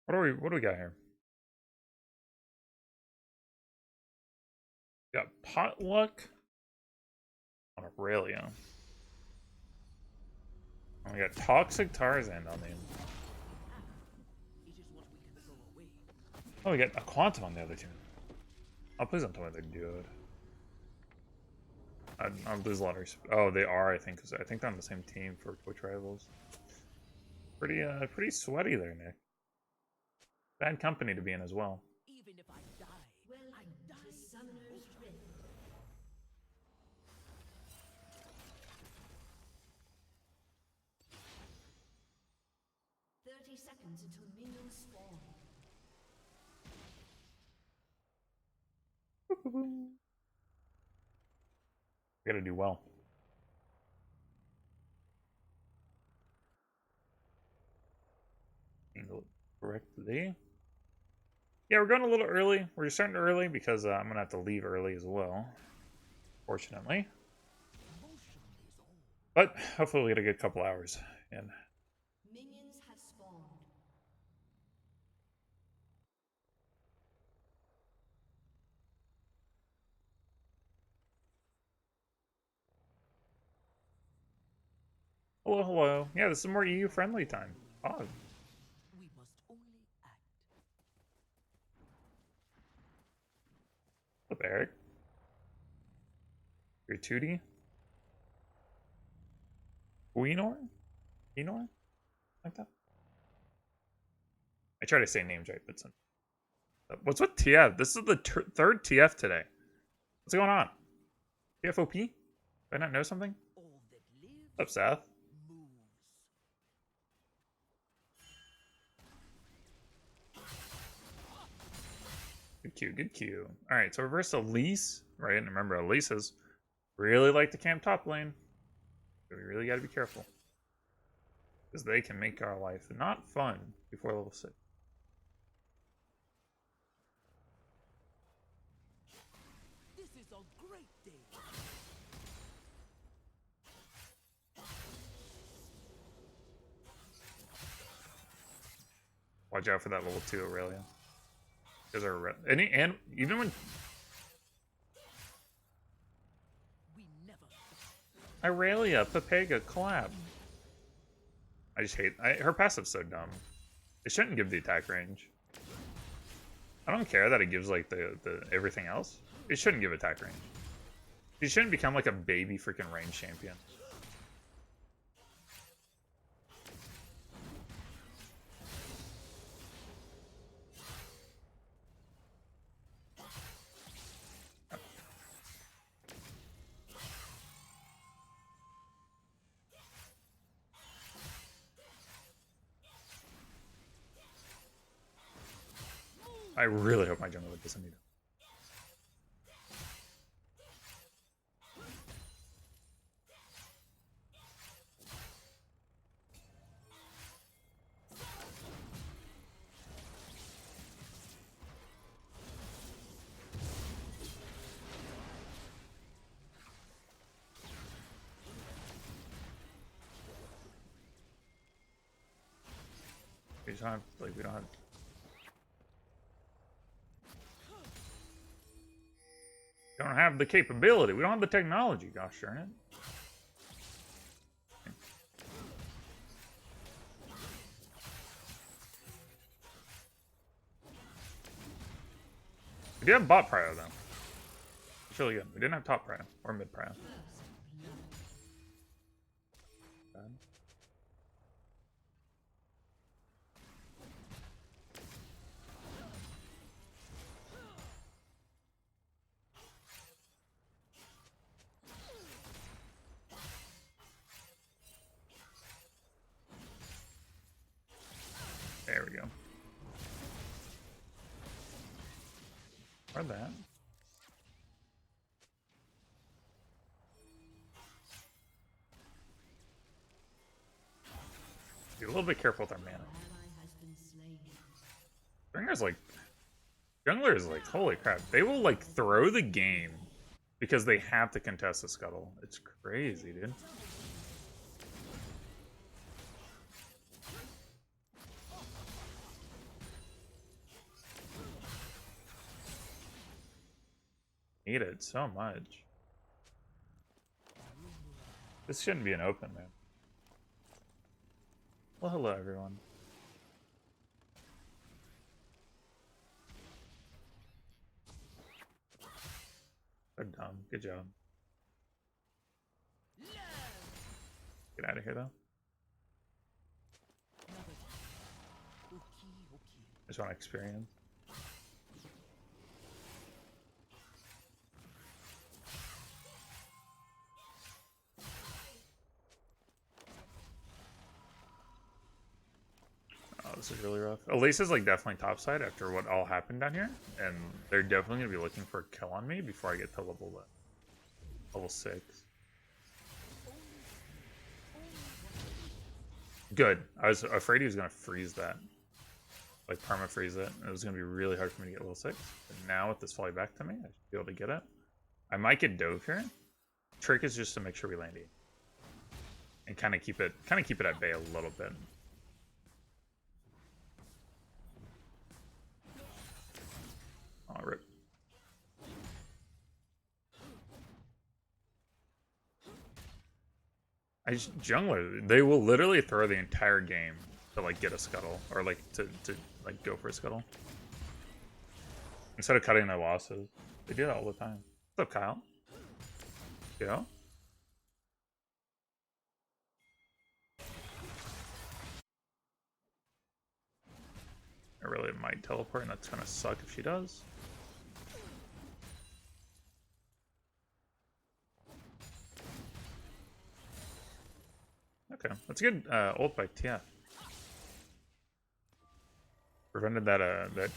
What do we got here? We got potluck on Irelia. And we got toxic Tarzaned on the. Oh, we got a quantum on the other team. Oh, please don't tell me they're good. I'll lose a lot of respect. Oh, they are, I think, because I think they're on the same team for Twitch Rivals. Pretty sweaty there, Nick. Bad company to be in as well. Even if I die, I die. Summoner's Rift. 30 seconds until minions spawn. We gotta do well. Angle it correctly. Yeah, we're going a little early. We're starting early because I'm gonna have to leave early as well. Fortunately. But hopefully we'll get a good couple hours in. Minions have spawned. Hello, hello. Yeah, this is more EU-friendly time. Oh. We must only act. What's up, Eric? You're 2D? Queenor? Queenor? Like that? I try to say names right, but some. What's with TF? This is the third TF today. What's going on? TFOP? Did I not know something? All that lives What's up, Seth? moves. Good Q, good Q. Alright, so reverse Elise, right? And remember, Elise's really like to camp top lane. So we really gotta be careful. Because they can make our life not fun before level 6. This is a great day. Watch out for that level 2 Irelia. Because and even when We never. Irelia, Pepega, collab. I just hate her passive's so dumb. It shouldn't give the attack range. I don't care that it gives like the everything else. It shouldn't give attack range. She shouldn't become like a baby freaking range champion. I really hope my jungle doesn't need it. We just don't have, like, we don't have the capability. We don't have the technology, gosh darn it. We did have bot prio though. It's really good. We didn't have top prio or mid prio. There we go. Or that. Be a little bit careful with our mana. Jungler is like, holy crap. They will like throw the game because they have to contest the scuttle. It's crazy, dude. hate it so much. This shouldn't be an open, man. Well, hello, everyone. So dumb. Good job. Get out of here, though. I just want experience. Oh, this is really rough. Elise is like definitely topside after what all happened down here, and they're definitely gonna be looking for a kill on me before I get to level 6. Good. I was afraid he was gonna freeze that, like perma freeze it. It was gonna be really hard for me to get level 6. But now with this falling back to me, I should be able to get it. I might get dove here. Trick is just to make sure we land it and kind of keep it at bay a little bit. Oh, rip. Jungler, they will literally throw the entire game to like get a scuttle or like to like go for a scuttle instead of cutting their losses. They do that all the time. What's up, Kyle? Yeah. I really might teleport, and that's gonna suck if she does. Okay, that's a good ult by TF. Prevented that that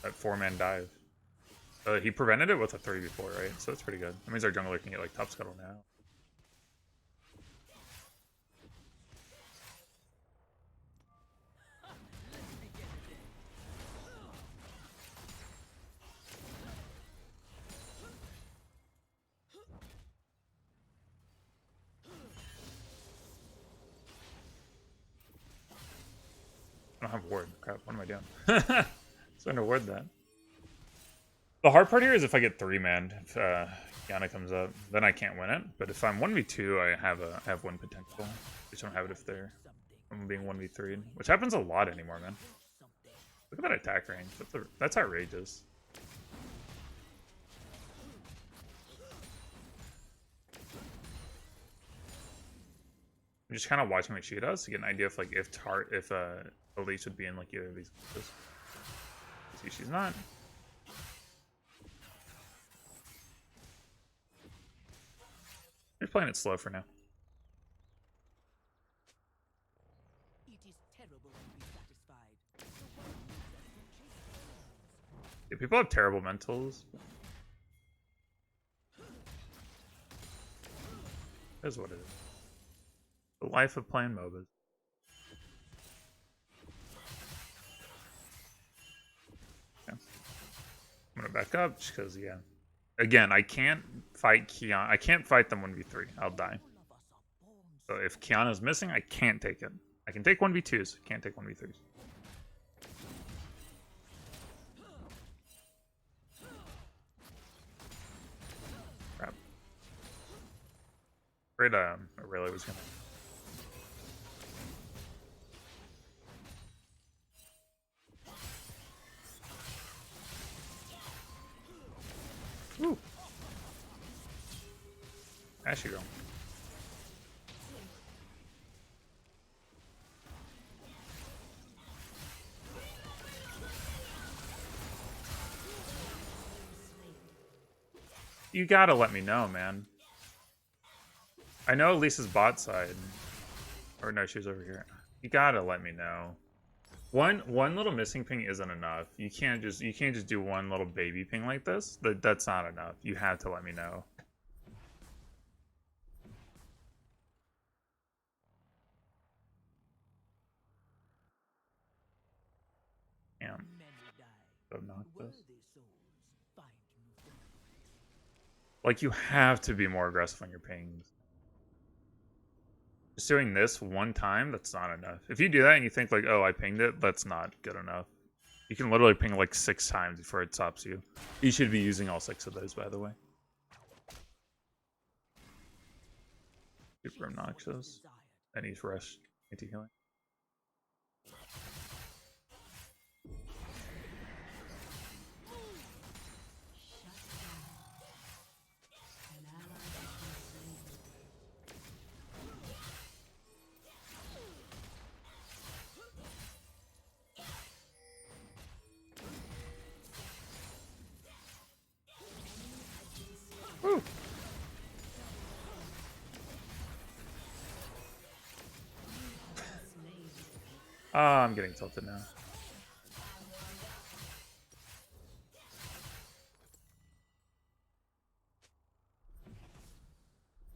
4-man dive. He prevented it with a 3v4, right? So that's pretty good. That means our jungler can get like top scuttle now. I don't have ward. Crap, what am I doing? Starting to ward that. The hard part here is if I get 3-man, if Kiana comes up, then I can't win it. But if I'm 1v2, I have win potential. I just don't have it if I'm being 1v3, which happens a lot anymore, man. Look at that attack range. That's outrageous. I'm just kind of watching what she does to get an idea of like if Elise would be in like either of these places. See, she's not. Just playing it slow for now. It is terrible to be satisfied. Yeah, people have terrible mentals. That's what it is. The life of playing MOBAs. Okay. I'm gonna back up just because, yeah. Again, I can't fight Kiana. I can't fight them 1v3. I'll die. So if Kiana's missing, I can't take it. I can take 1v2s. I can't take 1v3s. Crap. Afraid Irelia was gonna. Woo. Ashy girl. You gotta let me know, man. I know Lisa's bot side. Or no, she was over here. You gotta let me know. One little missing ping isn't enough. You can't just do one little baby ping like this. That's not enough. You have to let me know. Damn. So obnoxious. Like you have to be more aggressive on your pings. Just doing this one time, that's not enough. If you do that and you think like, oh, I pinged it, that's not good enough. You can literally ping like 6 times before it stops you. You should be using all 6 of those, by the way. Super obnoxious. And he's rushed anti-healing. Woo! I'm getting tilted now.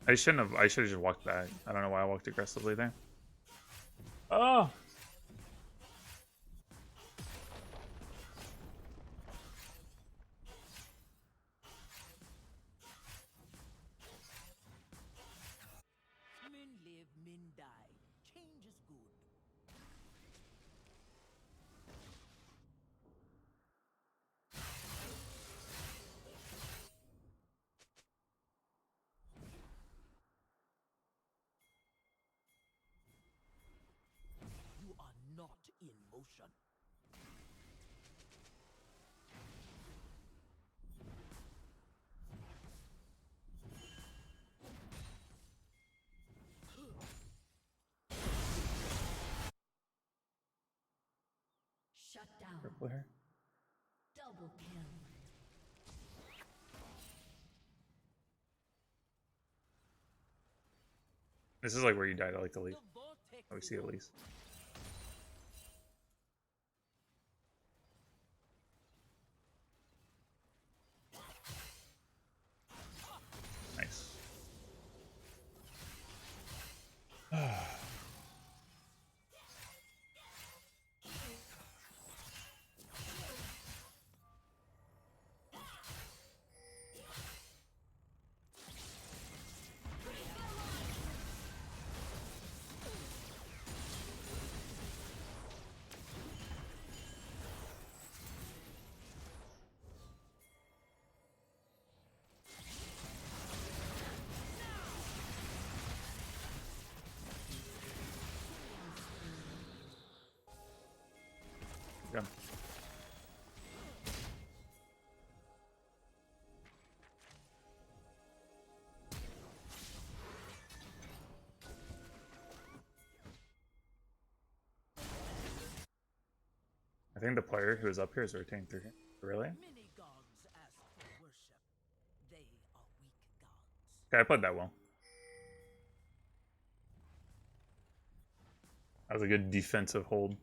I should have just walked back. I don't know why I walked aggressively there. Oh! Men live, men die. Change is good. You are not in motion. Shut down. Purple hair. Double kill. This is like where you died at like the leaf. The vortex Oh, we is see at on. least. Nice. Go. I think the player who is up here is rotating through here. Really? Many gods ask for worship. They are weak gods. Okay, I played that well. That was a good defensive hold.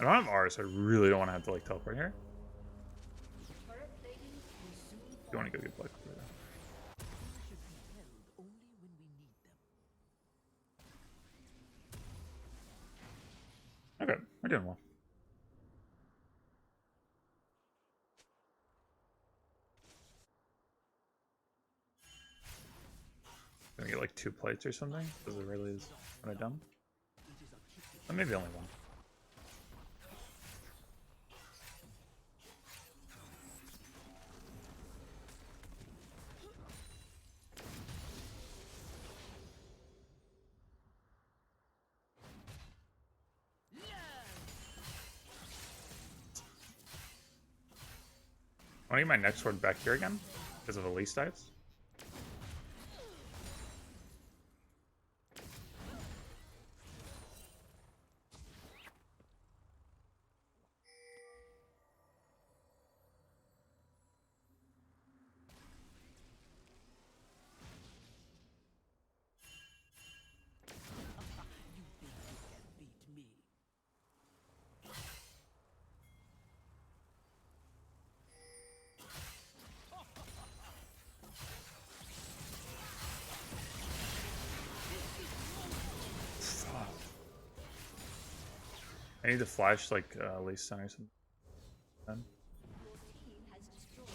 I don't have R, so I really don't want to have to like teleport here. You want to go get black? Should be held only when we need them. Okay, we're doing well. Gonna get like 2 plates or something, because it really is kind of dumb. Or maybe only 1. I want to get my next sword back here again, because of Elise dives. You think you can beat me? I need to flash like Elise Center or something. Your team has destroyed.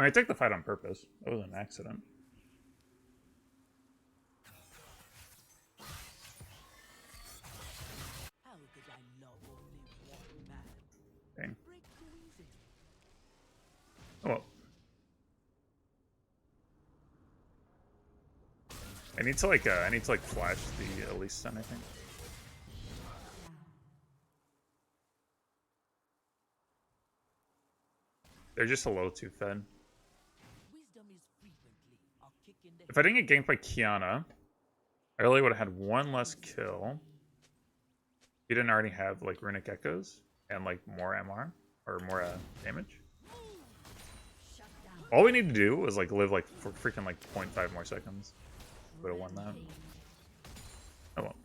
I mean, I took the fight on purpose. That was an accident. How could I love only one man? Dang. Break too easy. Oh well. I need to like flash the Elise stun, I think. They're just a little too fed. Wisdom is frequently a kick in the If I didn't get ganked by Kiana, I really would have had one less kill. He didn't already have like runic echoes and like more MR or more damage. All we need to do was like live like for freaking like 0.5 more seconds. Would have won that. Oh well.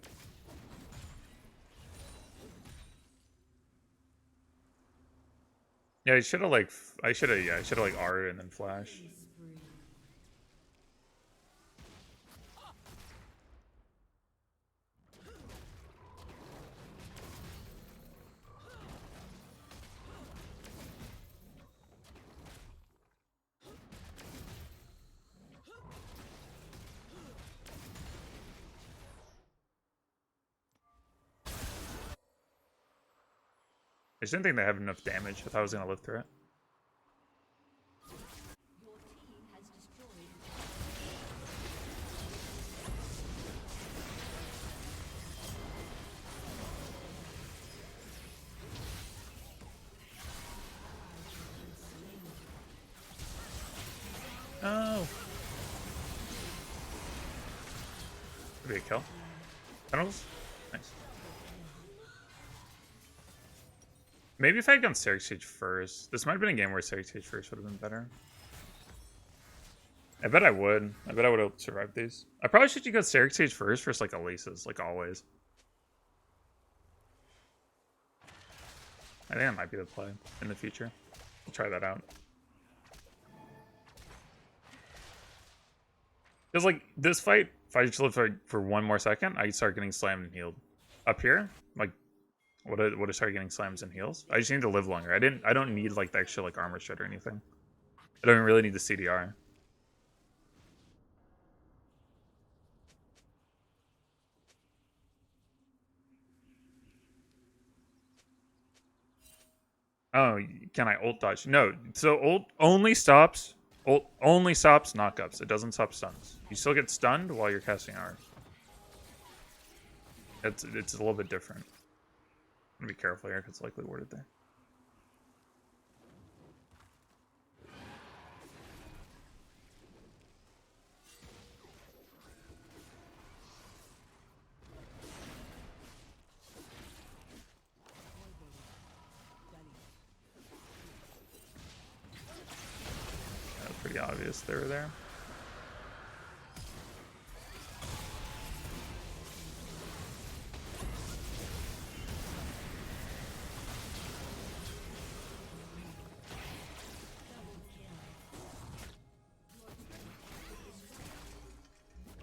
Yeah, I should have like R'd and then flash. I just didn't think they have enough damage. I thought I was gonna live through it. Your team has destroyed. Oh. Could be a kill. Tunnels? Nice. Maybe if I had gone Sett Sage first. This might have been a game where Sett Sage first would have been better. I bet I would. I bet I would have survived these. I probably should go Sett Sage first versus like Elise's, like always. I think that might be the play in the future. I'll try that out. Because like this fight, if I just live for one more second, I start getting slammed and healed. Up here, like would I start getting slams and heals? I just need to live longer. I don't need like the extra like armor shred or anything. I don't really need the CDR. Oh, can I ult dodge? No. So ult only stops knockups. It doesn't stop stuns. You still get stunned while you're casting R. It's a little bit different. I'm gonna be careful here because it's likely worded there. That's pretty obvious they were there.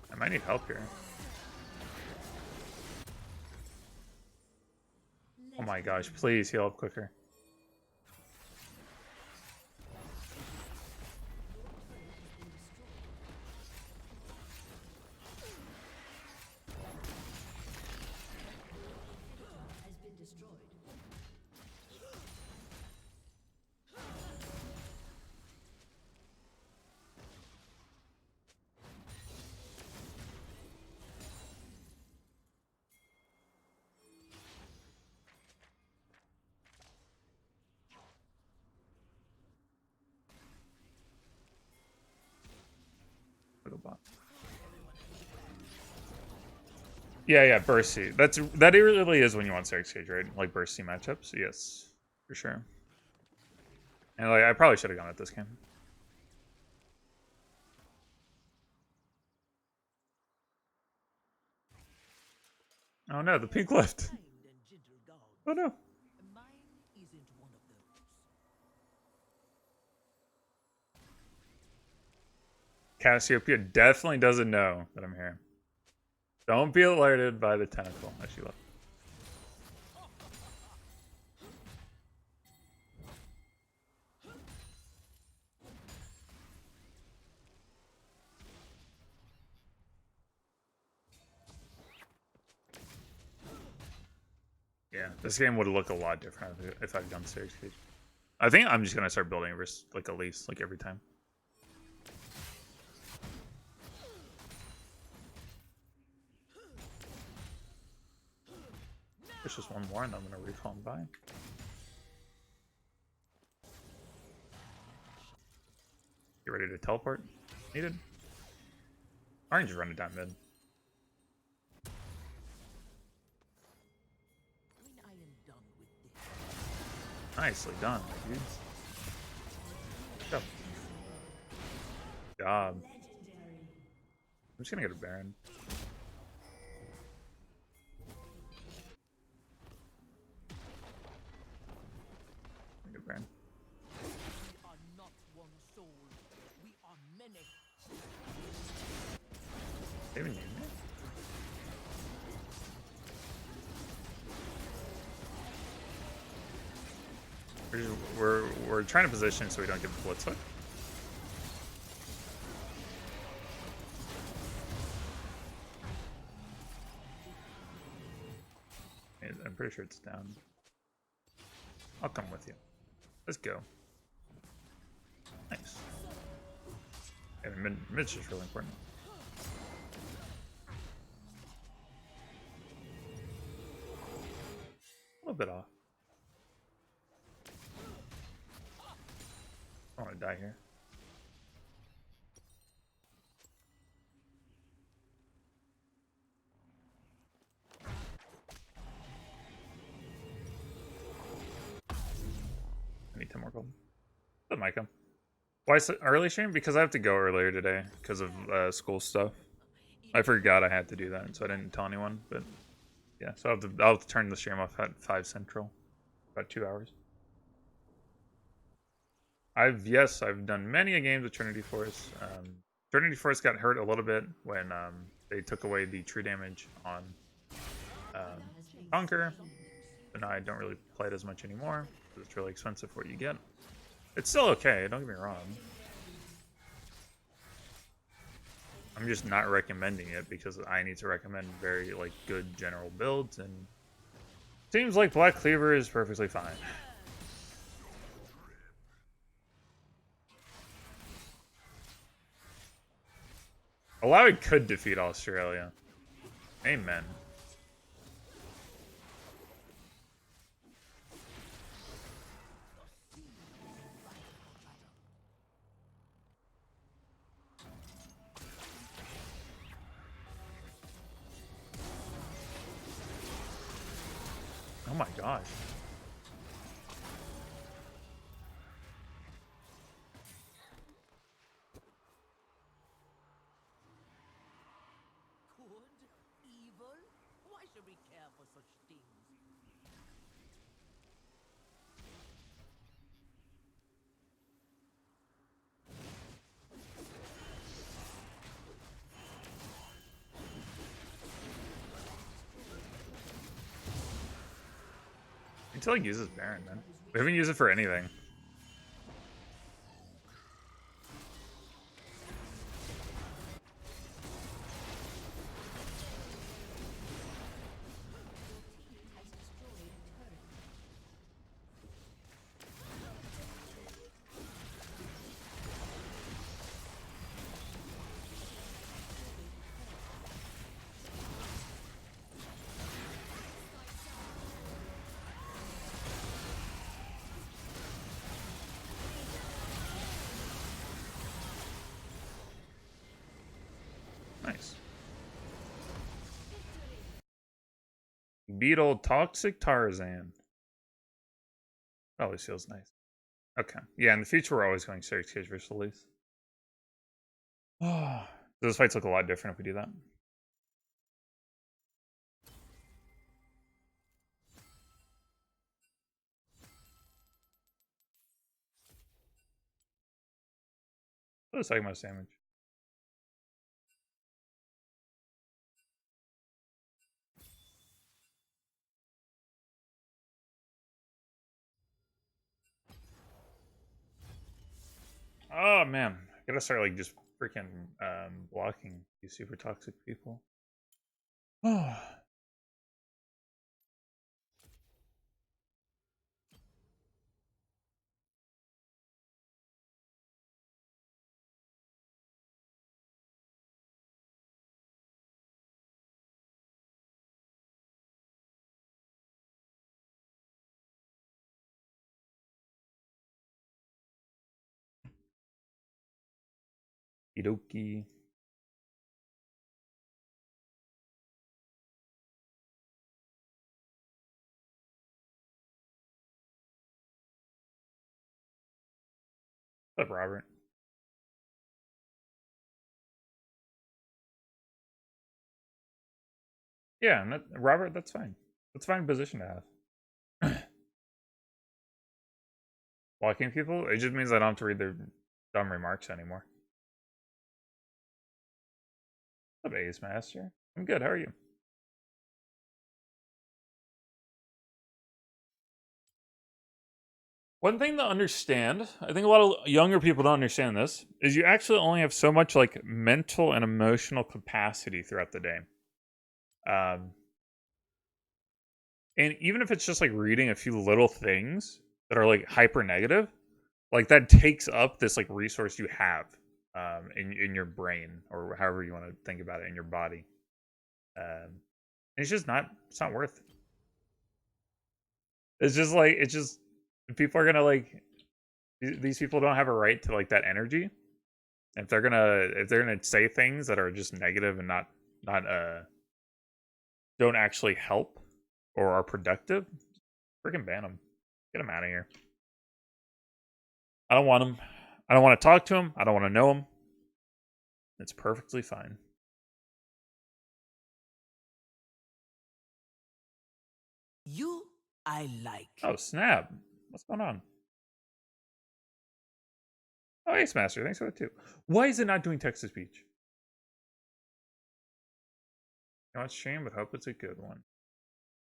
I might need help here. Oh my gosh, please heal up quicker. Has been destroyed. Yeah, bursty. That really is when you want Sett Sage, right? Like bursty matchups. Yes, for sure. And like I probably should have gone at this game. Oh no, the pink left. Kind and gentle dogs. Oh no. Mine isn't one of those. Cassiopeia definitely doesn't know that I'm here. Don't be alerted by the tentacle. Oh, she left. Yeah, this game would look a lot different if I'd done Sett. I think I'm just gonna start building versus like Elise like every time. There's just one more and I'm gonna recall him by. Get ready to teleport. Needed. Orange is running down mid. When I am done with this, Nicely done, my dudes. Good job. I'm just gonna get a Baron. Get a Baron. we are not one soul. We are many. They even need me. We're trying to position so we don't get the blitz hook. I'm pretty sure it's down. I'll come with you. Let's go. Nice. Yeah, mid's just really important. A little bit off. I don't want to die here. I need 10 more gold. That might come. Why is it early stream? Because I have to go earlier today because of school stuff. I forgot I had to do that, so I didn't tell anyone. But yeah, so I'll have to turn the stream off at 5 Central. About 2 hours. I've done many a games with Trinity Force. Trinity Force got hurt a little bit when they took away the true damage on Conquer. But now I don't really play it as much anymore because it's really expensive for what you get. It's still okay, don't get me wrong. I'm just not recommending it because I need to recommend very like good general builds, and seems like Black Cleaver is perfectly fine. Illaoi could defeat Australia. Amen. Oh my gosh. Good, evil. Why should we care for such things? Until he uses Baron, man. We haven't used it for anything. Nice. Beetle Toxic Tarzaned. Always feels nice. Okay. Yeah, in the future we're always going Syracuse versus Elise. Oh, those fights look a lot different if we do that. What is second most damage? Oh man, I gotta start like just freaking blocking these super toxic people. Oh. Idoki. What's up, Robert? Yeah, and Robert, that's fine. That's a fine position to have. Blocking people, it just means I don't have to read their dumb remarks anymore. What's up, Ace Master? I'm good, how are you? One thing to understand, I think a lot of younger people don't understand this, is you actually only have so much like mental and emotional capacity throughout the day. And even if it's just like reading a few little things that are like hyper negative, like that takes up this like resource you have in your brain or however you want to think about it in your body. It's just not. It's not worth. It's just like it's just people are gonna like these people don't have a right to like that energy. If they're gonna say things that are just negative and not don't actually help or are productive, freaking ban them. Get them out of here. I don't want them. I don't want to talk to them. I don't want to know them. It's perfectly fine. You, I like. Oh, snap. What's going on? Oh, Ace Master. Thanks for that, too. Why is it not doing text to speech? I watch stream, but hope it's a good one.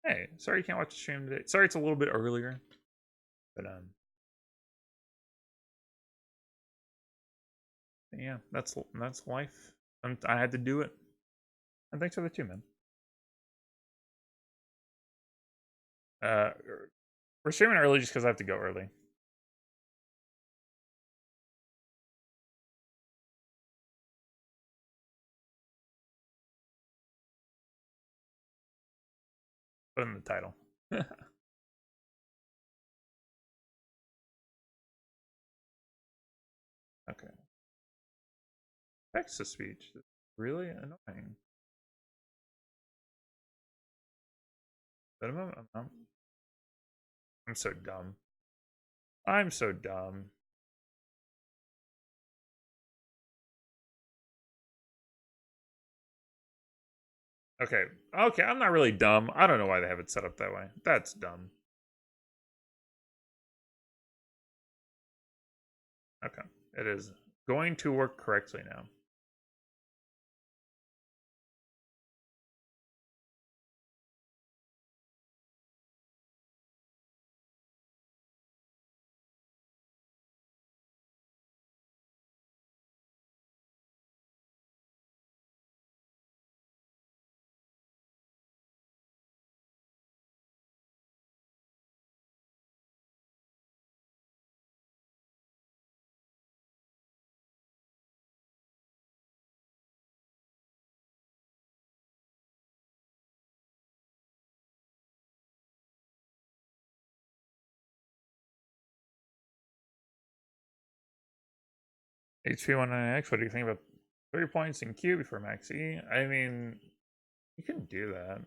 Hey, sorry you can't watch the stream today. Sorry it's a little bit earlier. But, yeah, that's life. I had to do it. And thanks for the 2, man. We're streaming early just because I have to go early. Put in the title. Okay. Text to speech. Really annoying. I'm so dumb. I'm so dumb. Okay. Okay, I'm not really dumb. I don't know why they have it set up that way. That's dumb. Okay. It is going to work correctly now. HP19X, what do you think about 30 points in Q before max E? I mean, you can do that.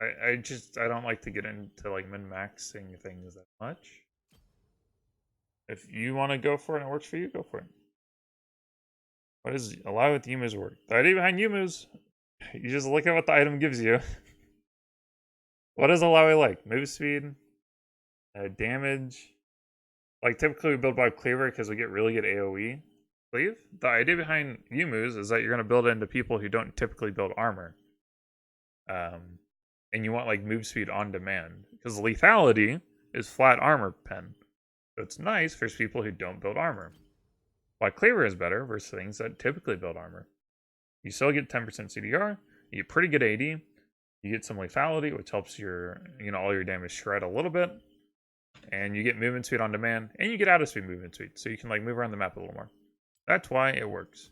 I don't like to get into like min-maxing things that much. If you want to go for it and it works for you, go for it. What is Illaoi with Yumu's work? The idea behind Yumu's, you just look at what the item gives you. What is Illaoi like? Move speed, damage. Like typically we build by cleaver because we get really good AoE. Cleave? The idea behind Yumu's is that you're going to build into people who don't typically build armor. And you want like move speed on demand. Because lethality is flat armor pen. So it's nice for people who don't build armor. Why cleaver is better versus things that typically build armor. You still get 10% CDR, you get pretty good AD, you get some lethality, which helps your all your damage shred a little bit, and you get movement speed on demand, and you get out of speed movement speed, so you can like move around the map a little more. That's why it works.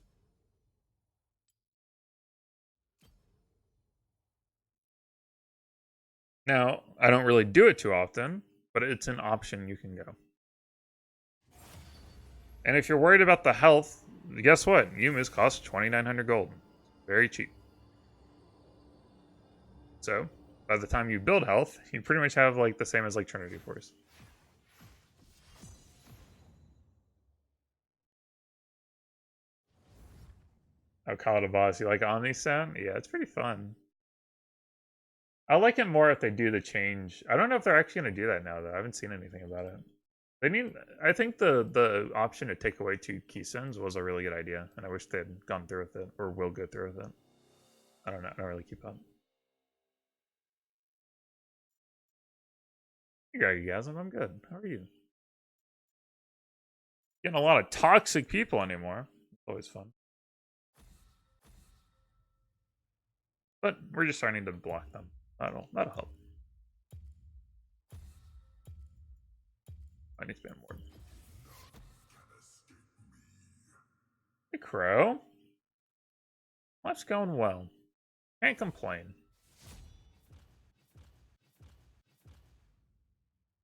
Now, I don't really do it too often, but it's an option you can go. And if you're worried about the health, guess what? Yuma's cost 2,900 gold. Very cheap. So, by the time you build health, you pretty much have like the same as like Trinity Force. I'll call it a boss. You like Omni Sound? Yeah, it's pretty fun. I like it more if they do the change. I don't know if they're actually going to do that now, though. I haven't seen anything about it. They need. I think the option to take away 2 keystones was a really good idea, and I wish they'd gone through with it, or will go through with it. I don't know. I don't really keep up. You got Gasm? I'm good. How are you? Getting a lot of toxic people anymore. Always fun. But we're just starting to block them. That'll help. I need to ban more. Hey, Crow. Life's going well. Can't complain.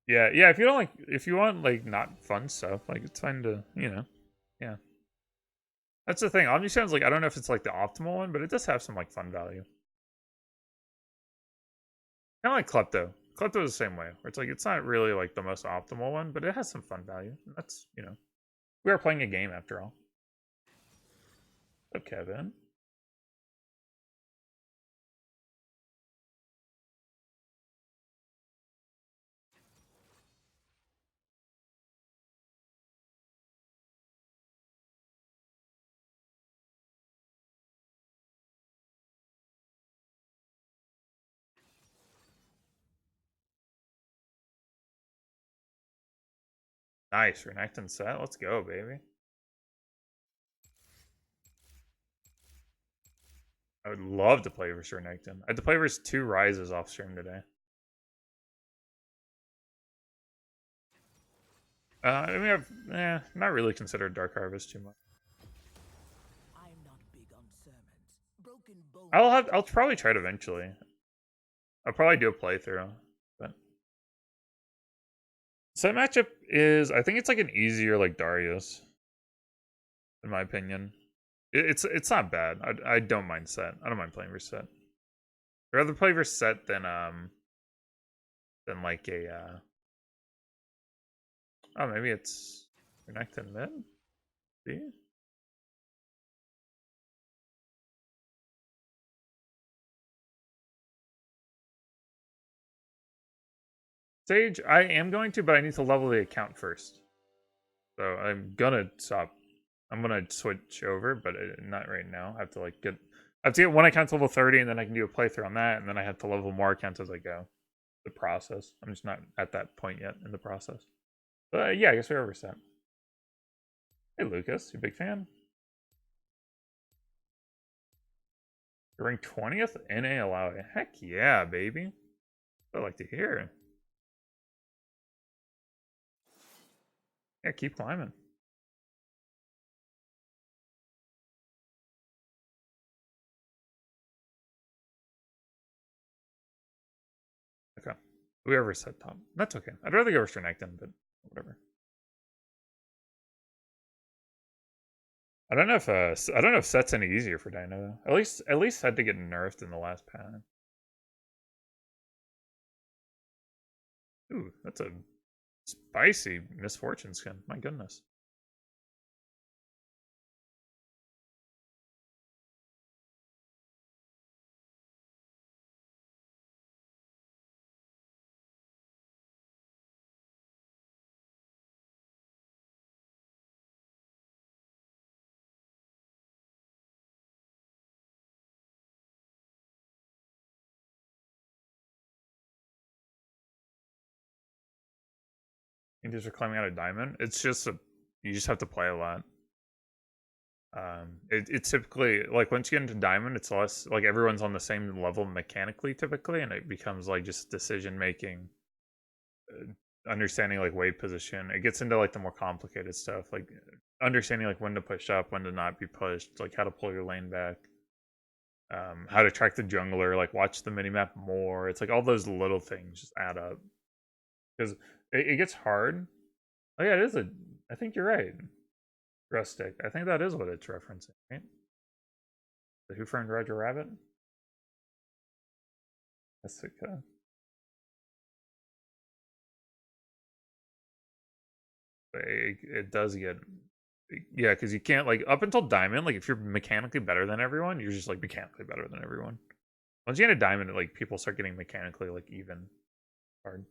Yeah. If you don't like, if you want like not fun stuff, like it's fine to, yeah. That's the thing. Omni sounds like I don't know if it's like the optimal one, but it does have some like fun value. Kind of like Klepto. Klepto is the same way. Where it's like it's not really like the most optimal one, but it has some fun value. That's we are playing a game after all. What's up, Kevin? Nice, Renekton Sett. Let's go, baby. I would love to play versus Renekton. I had to play versus 2 Rises off stream today. I mean, I've not really considered Dark Harvest too much. I'm not big on sermons. Broken bones. I'll probably try it eventually. I'll probably do a playthrough, but Sett matchup is I think it's like an easier like Darius, in my opinion. It's not bad. I don't mind Sett. I don't mind playing versus Sett. I'd rather play versus Sett than like a oh maybe it's Renekton mid. See? Sage, I am going to, but I need to level the account first. So I'm gonna stop. I'm gonna switch over, but not right now. I have to like I have to get one account to level 30, and then I can do a playthrough on that, and then I have to level more accounts as I go. The process. I'm just not at that point yet in the process. But yeah, I guess we're overset. Hey Lucas, you a big fan? You're ranked 20th in Illaoi. Heck yeah, baby. I like to hear. Yeah, keep climbing. Okay. We overset top. That's okay. I'd rather go with Renekton, but whatever. I don't know if Sett's any easier for Dino though. At least had to get nerfed in the last patch. Ooh, that's a spicy misfortune skin. My goodness. You just are climbing out a diamond. It's just you just have to play a lot. It's typically like once you get into diamond, it's less like everyone's on the same level mechanically typically, and it becomes like just decision making, understanding like wave position. It gets into like the more complicated stuff, like understanding like when to push up, when to not be pushed, like how to pull your lane back, how to track the jungler, like watch the minimap more. It's like all those little things just add up because it gets hard. Oh yeah, it is a. I think you're right. Rustic. I think that is what it's referencing, right? The Who Framed Roger Rabbit? Jessica. It does get, yeah, because you can't, like, up until diamond, like, if you're mechanically better than everyone, you're just like mechanically better than everyone. Once you get a diamond, like, people start getting mechanically like even hard.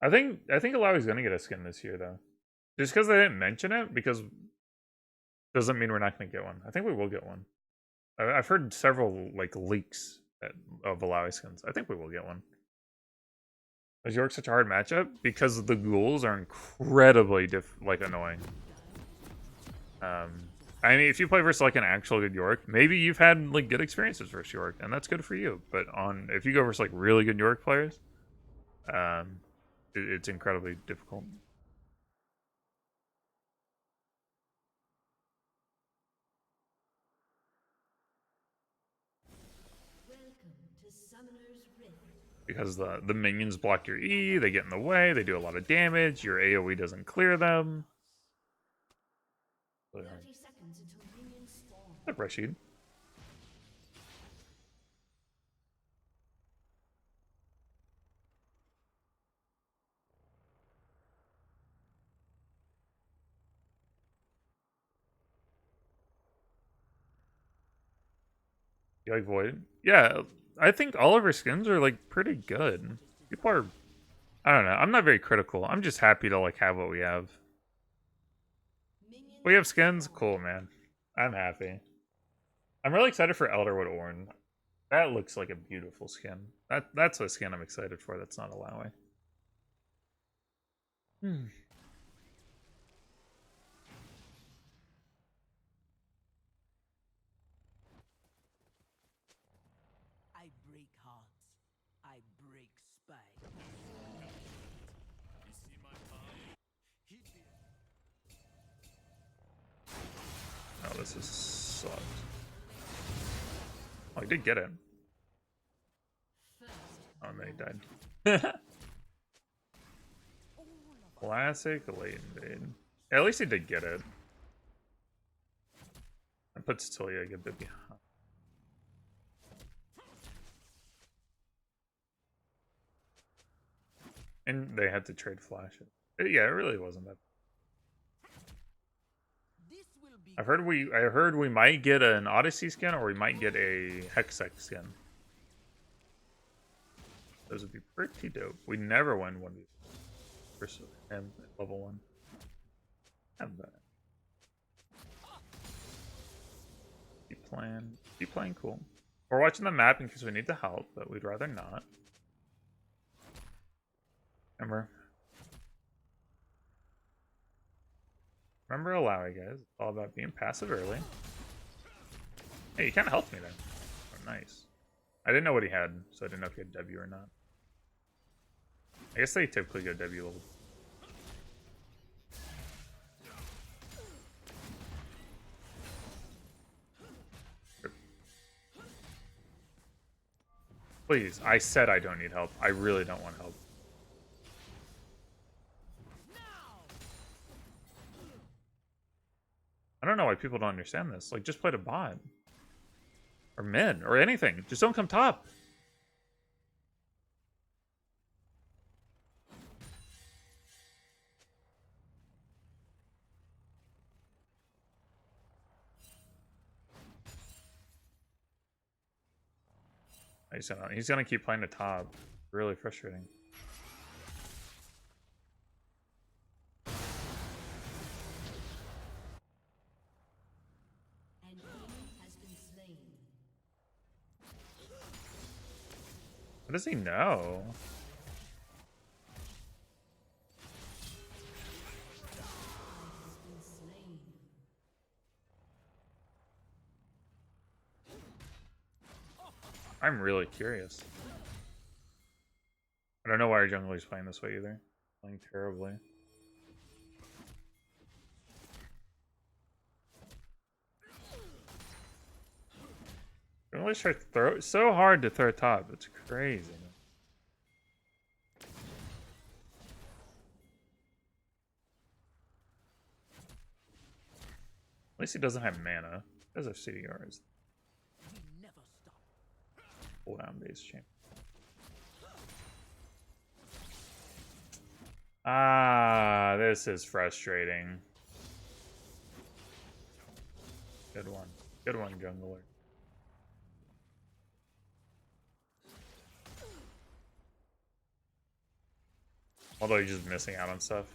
I think Illaoi's gonna get a skin this year though, just because they didn't mention it, because doesn't mean we're not gonna get one. I think we will get one. I've heard several like leaks of Illaoi skins. I think we will get one. Is York such a hard matchup? Because the ghouls are incredibly annoying. I mean, if you play versus like an actual good York, maybe you've had like good experiences versus York, and that's good for you. But if you go versus like really good York players, it's incredibly difficult. Because the minions block your E, they get in the way, they do a lot of damage, your AoE doesn't clear them. Really hard. What's up, Rashid? You like Void? Yeah, I think all of our skins are like pretty good. People are, I don't know. I'm not very critical. I'm just happy to like have what we have. We have skins, cool, man. I'm happy. I'm really excited for Elderwood Ornn. That looks like a beautiful skin. That's a skin I'm excited for. That's not Illaoi. Hmm. I break hearts. I break spine. You see my power? Oh, this is sucked. Oh, he did get it. Oh, and then he died. Classic late invade. Yeah, at least he did get it. That puts Tilia a good bit behind. And they had to trade flashes. Yeah, it really wasn't that. I heard we might get an Odyssey skin, or we might get a Hextech skin. Those would be pretty dope. We never win one versus him at level 1. Have that. Keep playing cool. We're watching the map in case we need to help, but we'd rather not. Remember Illaoi, guys. It's all about being passive early. Hey, you kind of helped me there. Oh, nice. I didn't know what he had, so I didn't know if he had W or not. I guess they typically go W level. Please, I said I don't need help. I really don't want help. I don't know why people don't understand this. Like, just play the bot. Or mid, or anything. Just don't come top. He's gonna keep playing the top. Really frustrating. What does he know? I'm really curious. I don't know why our jungler's playing this way either. Playing terribly. Junglers try to throw so hard to throw top. It's crazy. least he doesn't have mana. He does have CDRs. We never stop. Pull down base champ. Ah, this is frustrating. Good one. Good one, jungler. Although he's just missing out on stuff.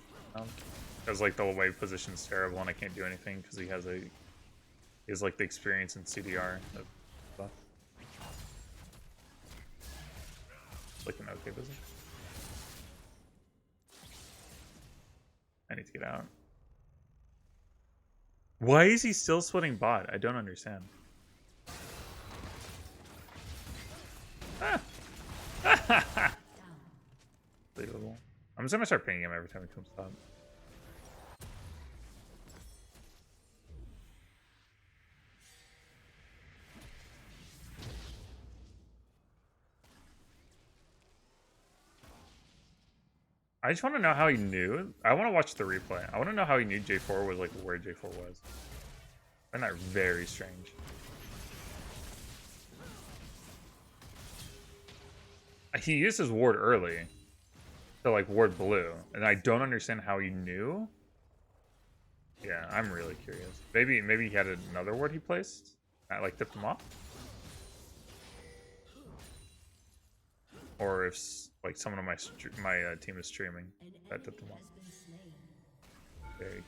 Because like the wave position's terrible and I can't do anything because he has like the experience in CDR of stuff. Like an okay position. I need to get out. Why is he still splitting bot? I don't understand. Ah. Unbelievable. I'm just gonna start pinging him every time he comes up. I just want to know how he knew. I want to watch the replay. I want to know how he knew J4 was like where J4 was. I find that very strange. He used his ward early to like ward blue, and I don't understand how he knew. Yeah, I'm really curious. Maybe he had another ward he placed that like tipped him off, or if like someone on my team is streaming that tipped him off. Very.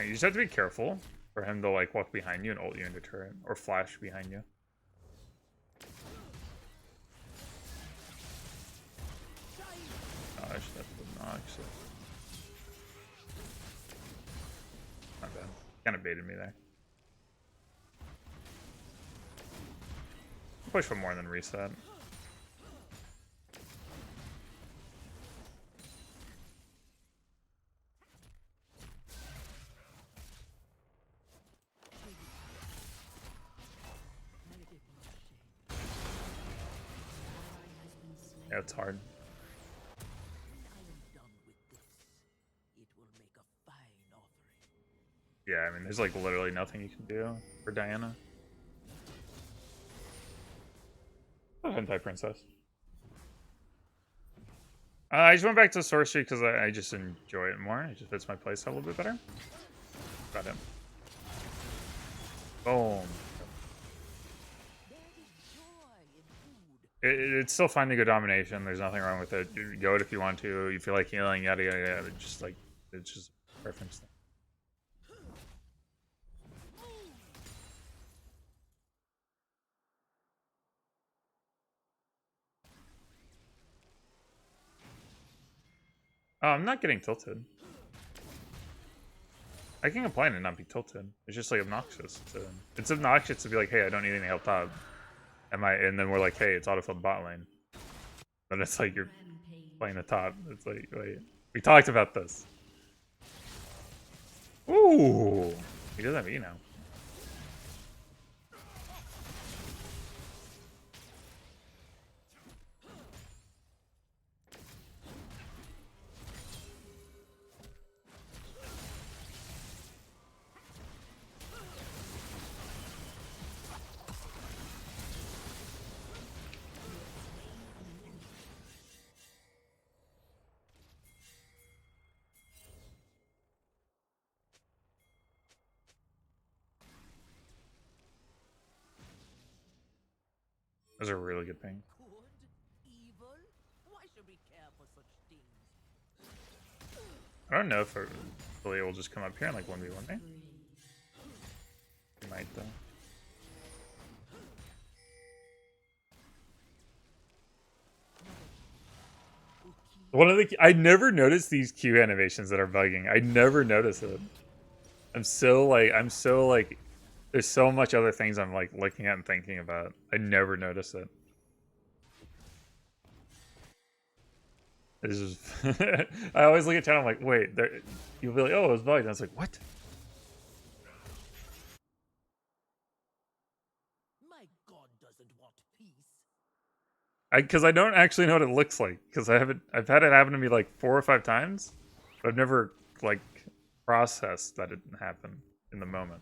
You just have to be careful for him to like walk behind you and ult you into turret or flash behind you. Gosh, that's obnoxious. Not bad. Kind of baited me there. Push for more than reset. Yeah, it's hard. Yeah, I mean, there's like literally nothing you can do for Diana. Oh, hentai princess. I just went back to sorcery because I just enjoy it more. It just fits my playstyle a little bit better. Got him. Boom. It's still fine to go domination. There's nothing wrong with it. You go it if you want to. You feel like healing, yada yada yada. Just like it's just a preference thing. Oh, I'm not getting tilted. I can complain and not be tilted. It's just like obnoxious. It's obnoxious to be like, hey, I don't need any help top. And then we're like, hey, it's autofilled bot lane. But it's like you're playing the top. It's like, wait, we talked about this. Ooh, he doesn't have E now. Those are really good ping. I don't know if Illaoi will just come up here and like 1v1 me. He might though. One of the I never noticed these Q animations that are bugging. I never notice it. I'm so like there's so much other things I'm like looking at and thinking about. I never notice it. This is I always look at chat, I'm like, wait, there you'll be like, oh, it was bugged. And I was like, what? god doesn't want peace. Because I don't actually know what it looks like. Because I've had it happen to me like 4 or 5 times, but I've never like processed that it happened in the moment.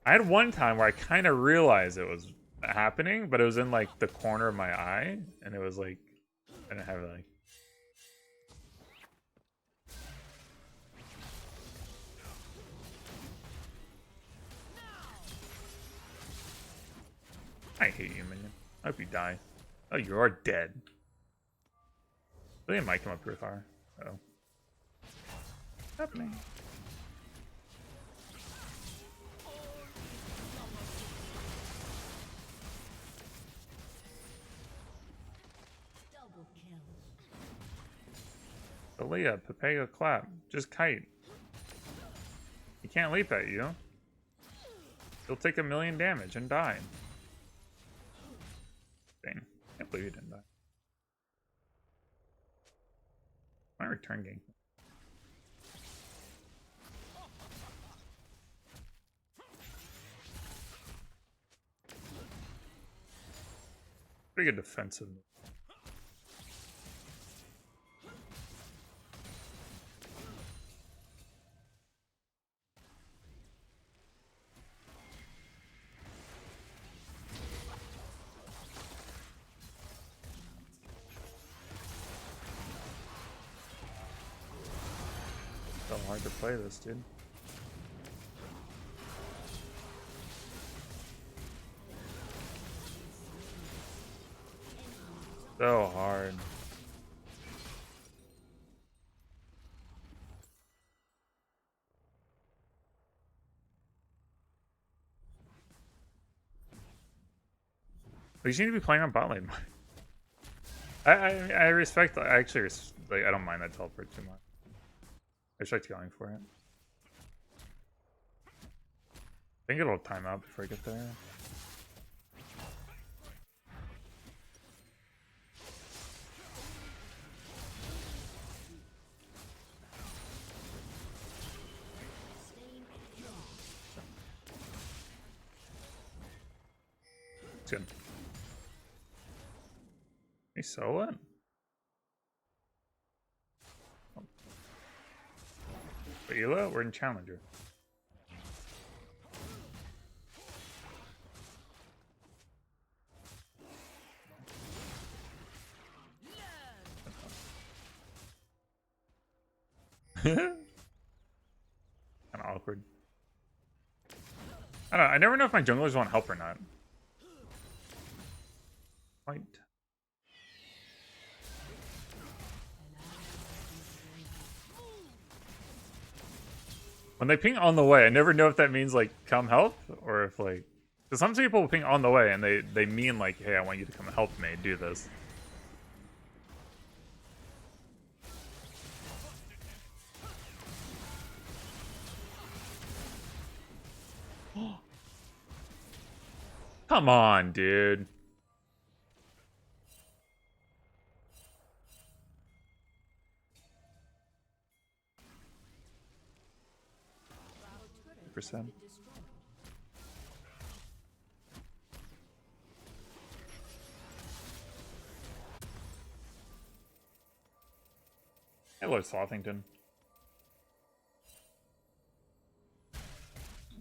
I had one time where I kind of realized it was happening, but it was in like the corner of my eye, and it was like I didn't have like. I hate you, minion. I hope you die. Oh, you are dead. I think it might come up here with R. Oh. What's happening? Double kill. Illaoi, Papega, clap. Just kite. He can't leap at you. He'll take 1,000,000 damage and die. Dang. Can't believe he didn't die. My return game. Pretty good defensive. So hard to play this, dude. So hard. But you seem to be playing on bot lane. I respect. I actually like. I don't mind that teleport too much. I respect going for it. I think it'll time out before I get there. It's good. He solo it? But Illaoi, we're in Challenger. Kind of awkward. I don't know. I never know if my junglers want help or not. Fight. When they ping on the way, I never know if that means like come help or if like, because some people ping on the way and they mean like, hey, I want you to come help me do this. Come on, dude. Percent. Hello, Slothington.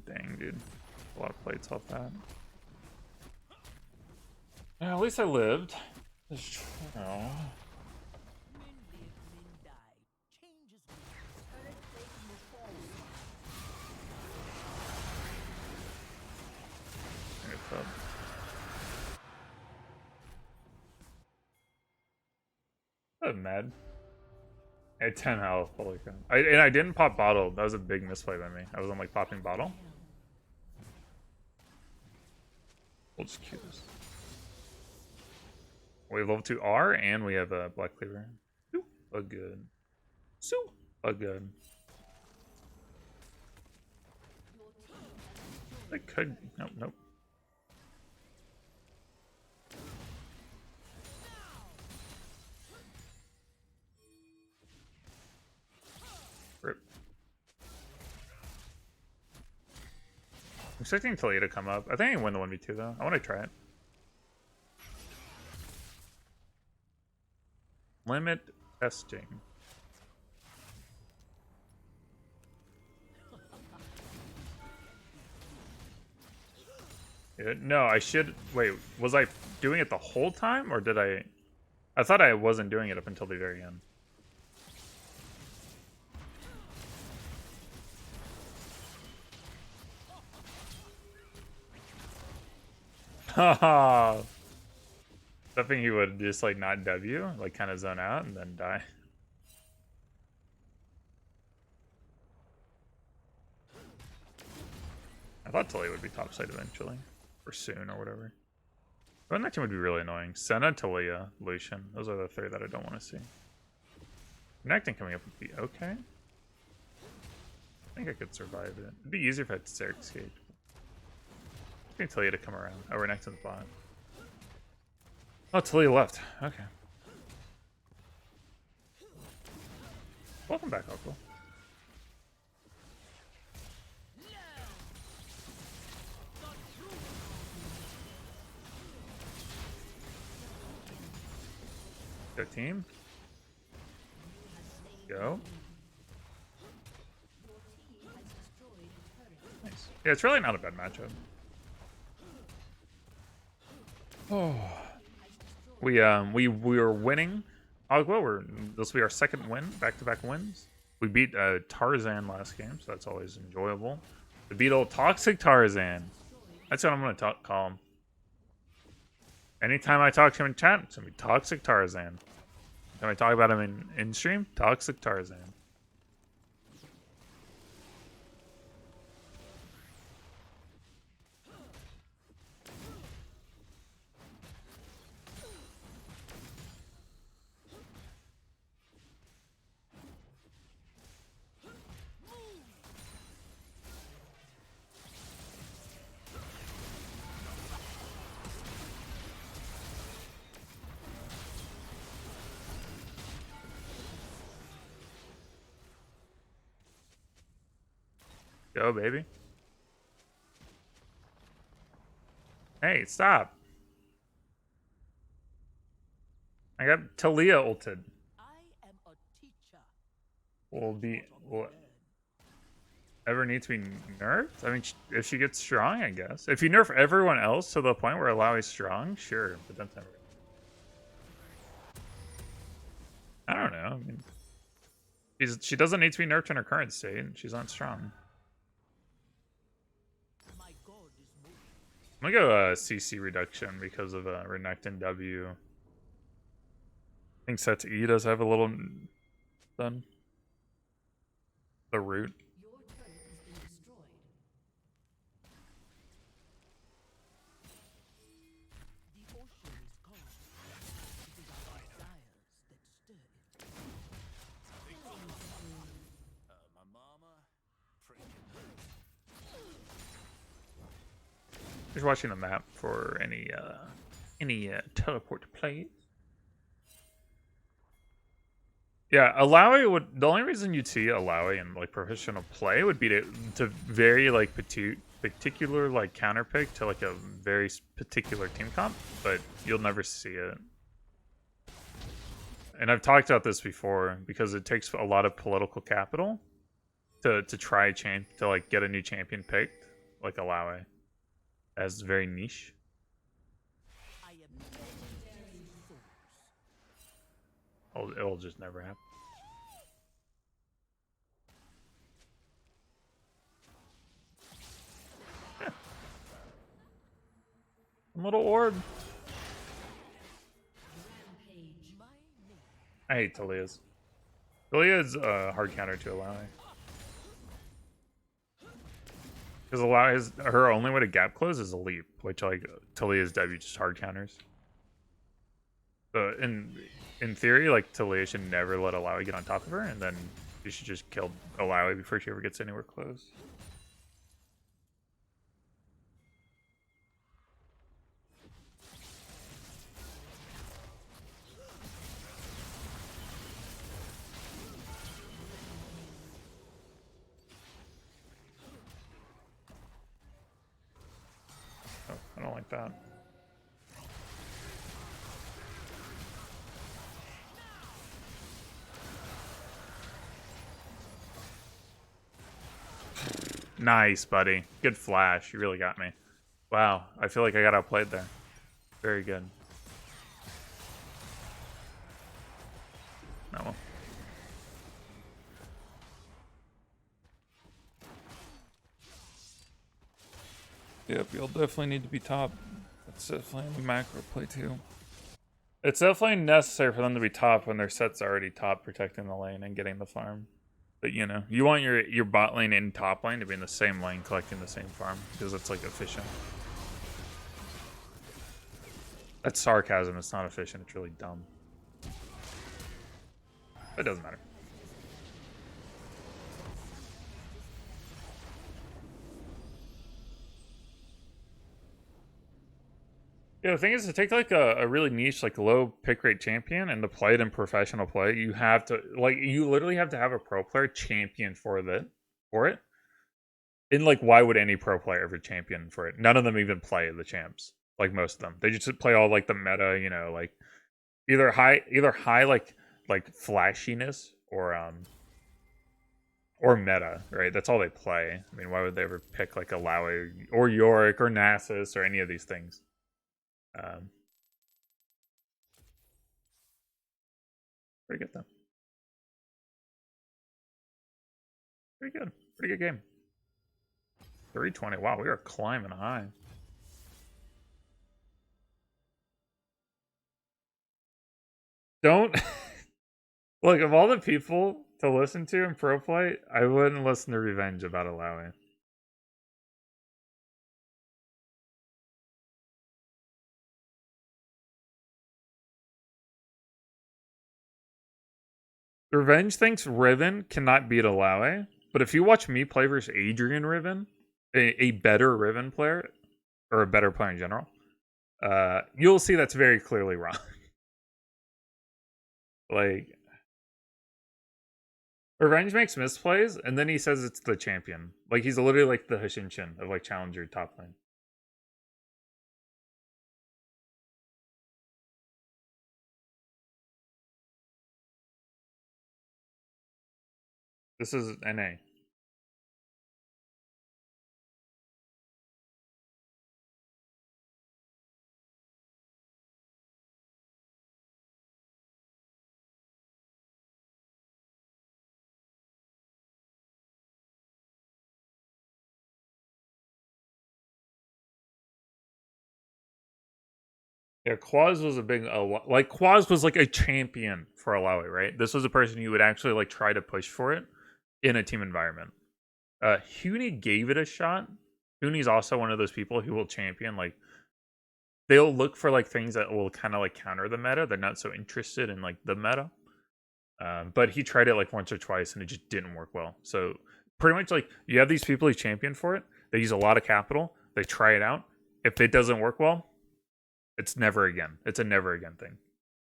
Dang, dude. A lot of plates off that. Yeah, at least I lived. That's true. Men live, men die. Change is weak. Turret plate will fall. It's up. I'm mad. I had 10 health. Holy crap. And I didn't pop bottle. That was a big misplay by me. I wasn't like popping bottle. We'll just queue this. We have level 2 R and we have a Black Cleaver. Super good. Super good. I could. Nope, nope. Rip. I'm expecting Talia to come up. I think I can win the 1v2 though. I want to try it. Limit testing. No, I should... Wait, was I doing it the whole time? Or did I... I thought I wasn't doing it up until the very end. Haha. I think he would just like not W, like kind of zone out and then die. I thought Tully would be topside eventually. Or soon or whatever. But that team would be really annoying. Senna, Talia, Lucian. Those are the three that I don't want to see. Connecting coming up would be okay. I think I could survive it. It'd be easier if I had Sett Cage. I need Talia to come around. Oh, we're next to the bot. Oh, Talia left. Okay. Welcome back, Uncle. Go team. Go. Nice. Yeah, it's really not a bad matchup. Oh. We were winning. Oh, well, this will be our second win, back-to-back wins. We beat Tarzaned last game, so that's always enjoyable. We beat old Toxic Tarzaned. That's what I'm going to call him. Anytime I talk to him in chat, it's going to be Toxic Tarzaned. Anytime I talk about him in stream, Toxic Tarzaned. Go, baby. Hey, stop. I got Talia ulted. I am a teacher. Will ever need to be nerfed? I mean, if she gets strong, I guess. If you nerf everyone else to the point where Illaoi is strong, sure. But that's never... I don't know. I mean, she doesn't need to be nerfed in her current state. She's not strong. My god is moving. I'm gonna go CC reduction because of Renekton W. I think Sett E does have a little done. The root. Your turret has been destroyed. The ocean is gone. It is our desires that stir it. My mama, Just watching the map for any teleport plays. Yeah, Illaoi would... The only reason you'd see Illaoi in, like, professional play would be to very, like, particular, like, counterpick to, like, a very particular team comp, but you'll never see it. And I've talked about this before, because it takes a lot of political capital to try to, like, get a new champion picked, like Illaoi. As very niche. I am legendary force. It'll just never happen. Yeah. A little orb. I hate Talia's. Talia's a hard counter to Illaoi. Because Illaoi her only way to gap close is a leap, which like Talia's W just hard counters. So in theory, like Talia should never let Illaoi get on top of her, and then you should just kill Illaoi before she ever gets anywhere close. like that. Nice, buddy. Good flash. You really got me. Wow, I feel like I got outplayed there. Very good. Oh well. Yep, you'll definitely need to be top. That's definitely in the macro play too. It's definitely necessary for them to be top when their set's already top, protecting the lane and getting the farm. But you know, you want your bot lane and top lane to be in the same lane, collecting the same farm, because it's like efficient. That's sarcasm. It's not efficient. It's really dumb. It doesn't matter. Yeah, the thing is to take like a really niche, like low pick rate champion and to play it in professional play, you have to you literally have to have a pro player champion for it. And like, why would any pro player ever champion for it? None of them even play the champs. Like most of them, they just play all like the meta, you know, like either high like flashiness or meta, right? That's all they play. I mean, why would they ever pick like Illaoi or Yorick or Nasus or any of these things? Pretty good though. Pretty good. Pretty good game. 320. Wow, we are climbing high. Don't look, of all the people to listen to in pro play, I wouldn't listen to Revenge about Illaoi. Revenge thinks Riven cannot beat Illaoi, but if you watch me play versus Adrian Riven, a better Riven player, or a better player in general, you'll see that's very clearly wrong. Like, Revenge makes misplays, and then he says it's the champion. Like, he's literally like the Hashinshin of like challenger top lane. This is NA. Yeah, Quaz was a big like Quaz was like a champion for Illaoi, right? This was a person who would actually like try to push for it in a team environment. Huni gave it a shot. Huni's also one of those people who will champion like they'll look for like things that will kind of like counter the meta. They're not so interested in like the meta. But he tried it like once or twice and it just didn't work well. So pretty much like you have these people who champion for it. They use a lot of capital. They try it out. If it doesn't work well, it's never again. It's a never again thing.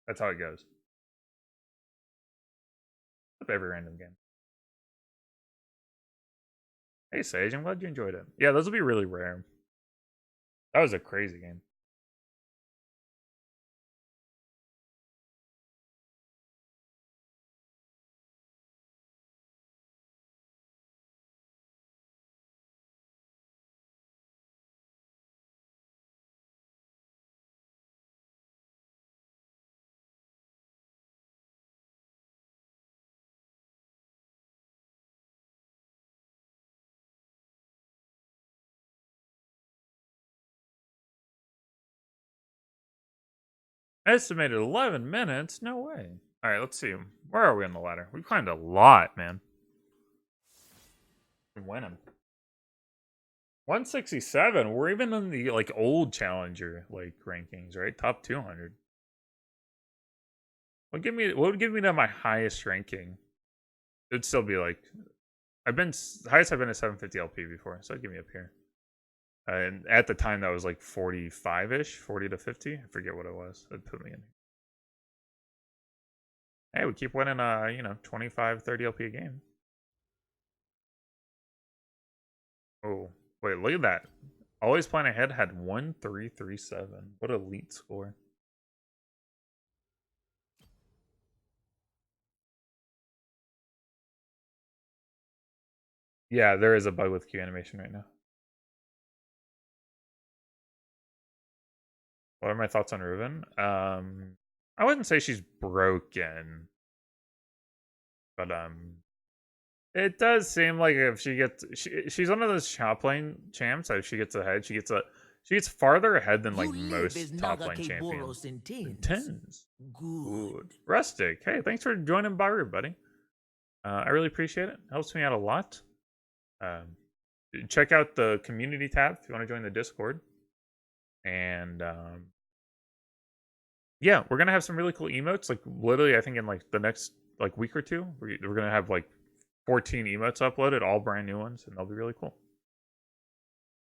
That's how it goes. With every random game. Hey Sage, I'm glad you enjoyed it. Yeah, those will be really rare. That was a crazy game. Estimated 11 minutes? No way. All right, let's see. Where are we on the ladder? We climbed a lot, man. We're winning. 167. We're even in the like old challenger like rankings, right? Top 200. What would give me to my highest ranking? It'd still be like the highest I've been at 750 LP before, so it'd give me up here. And at the time that was like 45-ish, 40 to 50. I forget what it was. That'd put me in. Hey, we keep winning 25, 30 LP a game. Oh, wait, look at that. Always Plan Ahead had 1337. What elite score. Yeah, there is a bug with Q animation right now. What are my thoughts on Riven? I wouldn't say she's broken, but it does seem like if she gets, she's one of those top lane champs. If she gets ahead, she gets farther ahead than like most top lane champions. in Tens. Good. Ooh, Rustic. Hey, thanks for joining Baru, buddy. I really appreciate it. Helps me out a lot. Check out the community tab if you want to join the Discord. And yeah, we're gonna have some really cool emotes. Like literally, I think in like the next like week or two, we're gonna have like 14 emotes uploaded, all brand new ones, and they'll be really cool.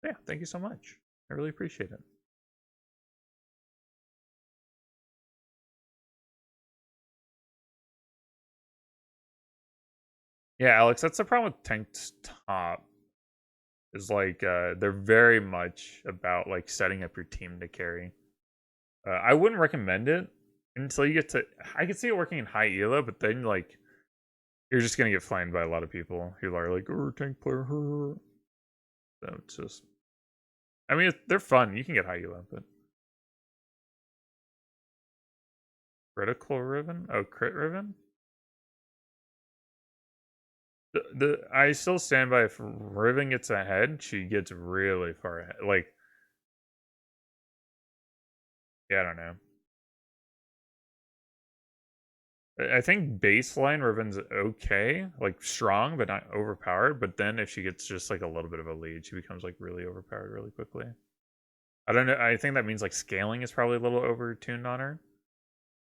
Yeah, thank you so much. I really appreciate it. Yeah, Alex, that's the problem with Tank's top. Is like they're very much about like setting up your team to carry. I wouldn't recommend it until you get to. I could see it working in high elo, but then like you're just gonna get flamed by a lot of people who are like, "Oh, tank player." So it's just. I mean, they're fun. You can get high elo, but critical Riven. Oh, crit Riven. The I still stand by if Riven gets ahead, she gets really far ahead. Like, yeah, I don't know. I think baseline Riven's okay, like strong but not overpowered. But then if she gets just like a little bit of a lead, she becomes like really overpowered really quickly. I don't know. I think that means like scaling is probably a little overtuned on her.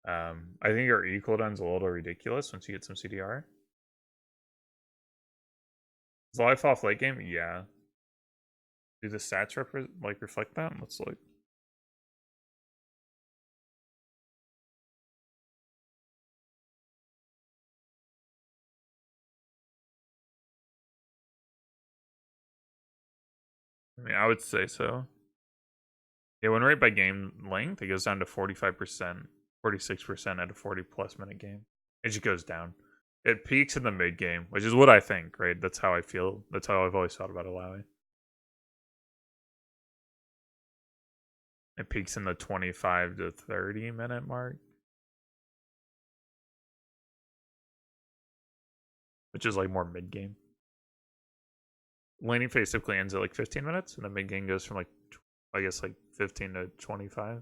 I think her E cooldown's a little ridiculous once you get some CDR. Is life off late game? Yeah. Do the stats reflect that? Let's look. I mean, I would say so. Yeah, win rate by game length, it goes down to 45%, 46% at a 40 plus minute game. It just goes down. It peaks in the mid game, which is what I think, right? That's how I feel. That's how I've always thought about Illaoi. It peaks in the 25 to 30 minute mark, which is like more mid game. Laning phase typically ends at like 15 minutes, and the mid game goes from like, I guess, like 15 to 25.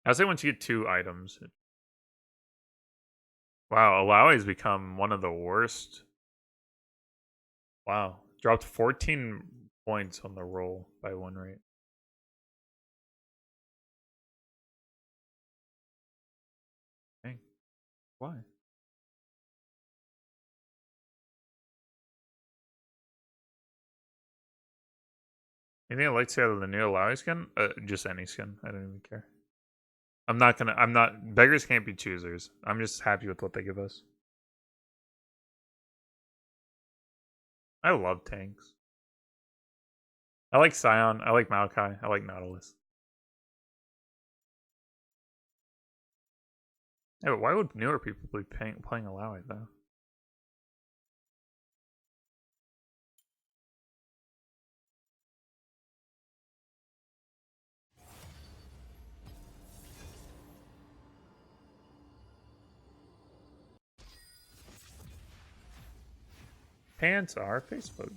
I'd say once you get 2 items. Wow, Illaoi has become one of the worst. Wow, dropped 14 points on the roll by win rate. Dang, why? Anything I like to see out of the new Illaoi skin? Just any skin. I don't even care. I'm not. Beggars can't be choosers. I'm just happy with what they give us. I love tanks. I like Scion. I like Maokai. I like Nautilus. Yeah, but why would newer people be playing Illaoi though? Pants are Facebook.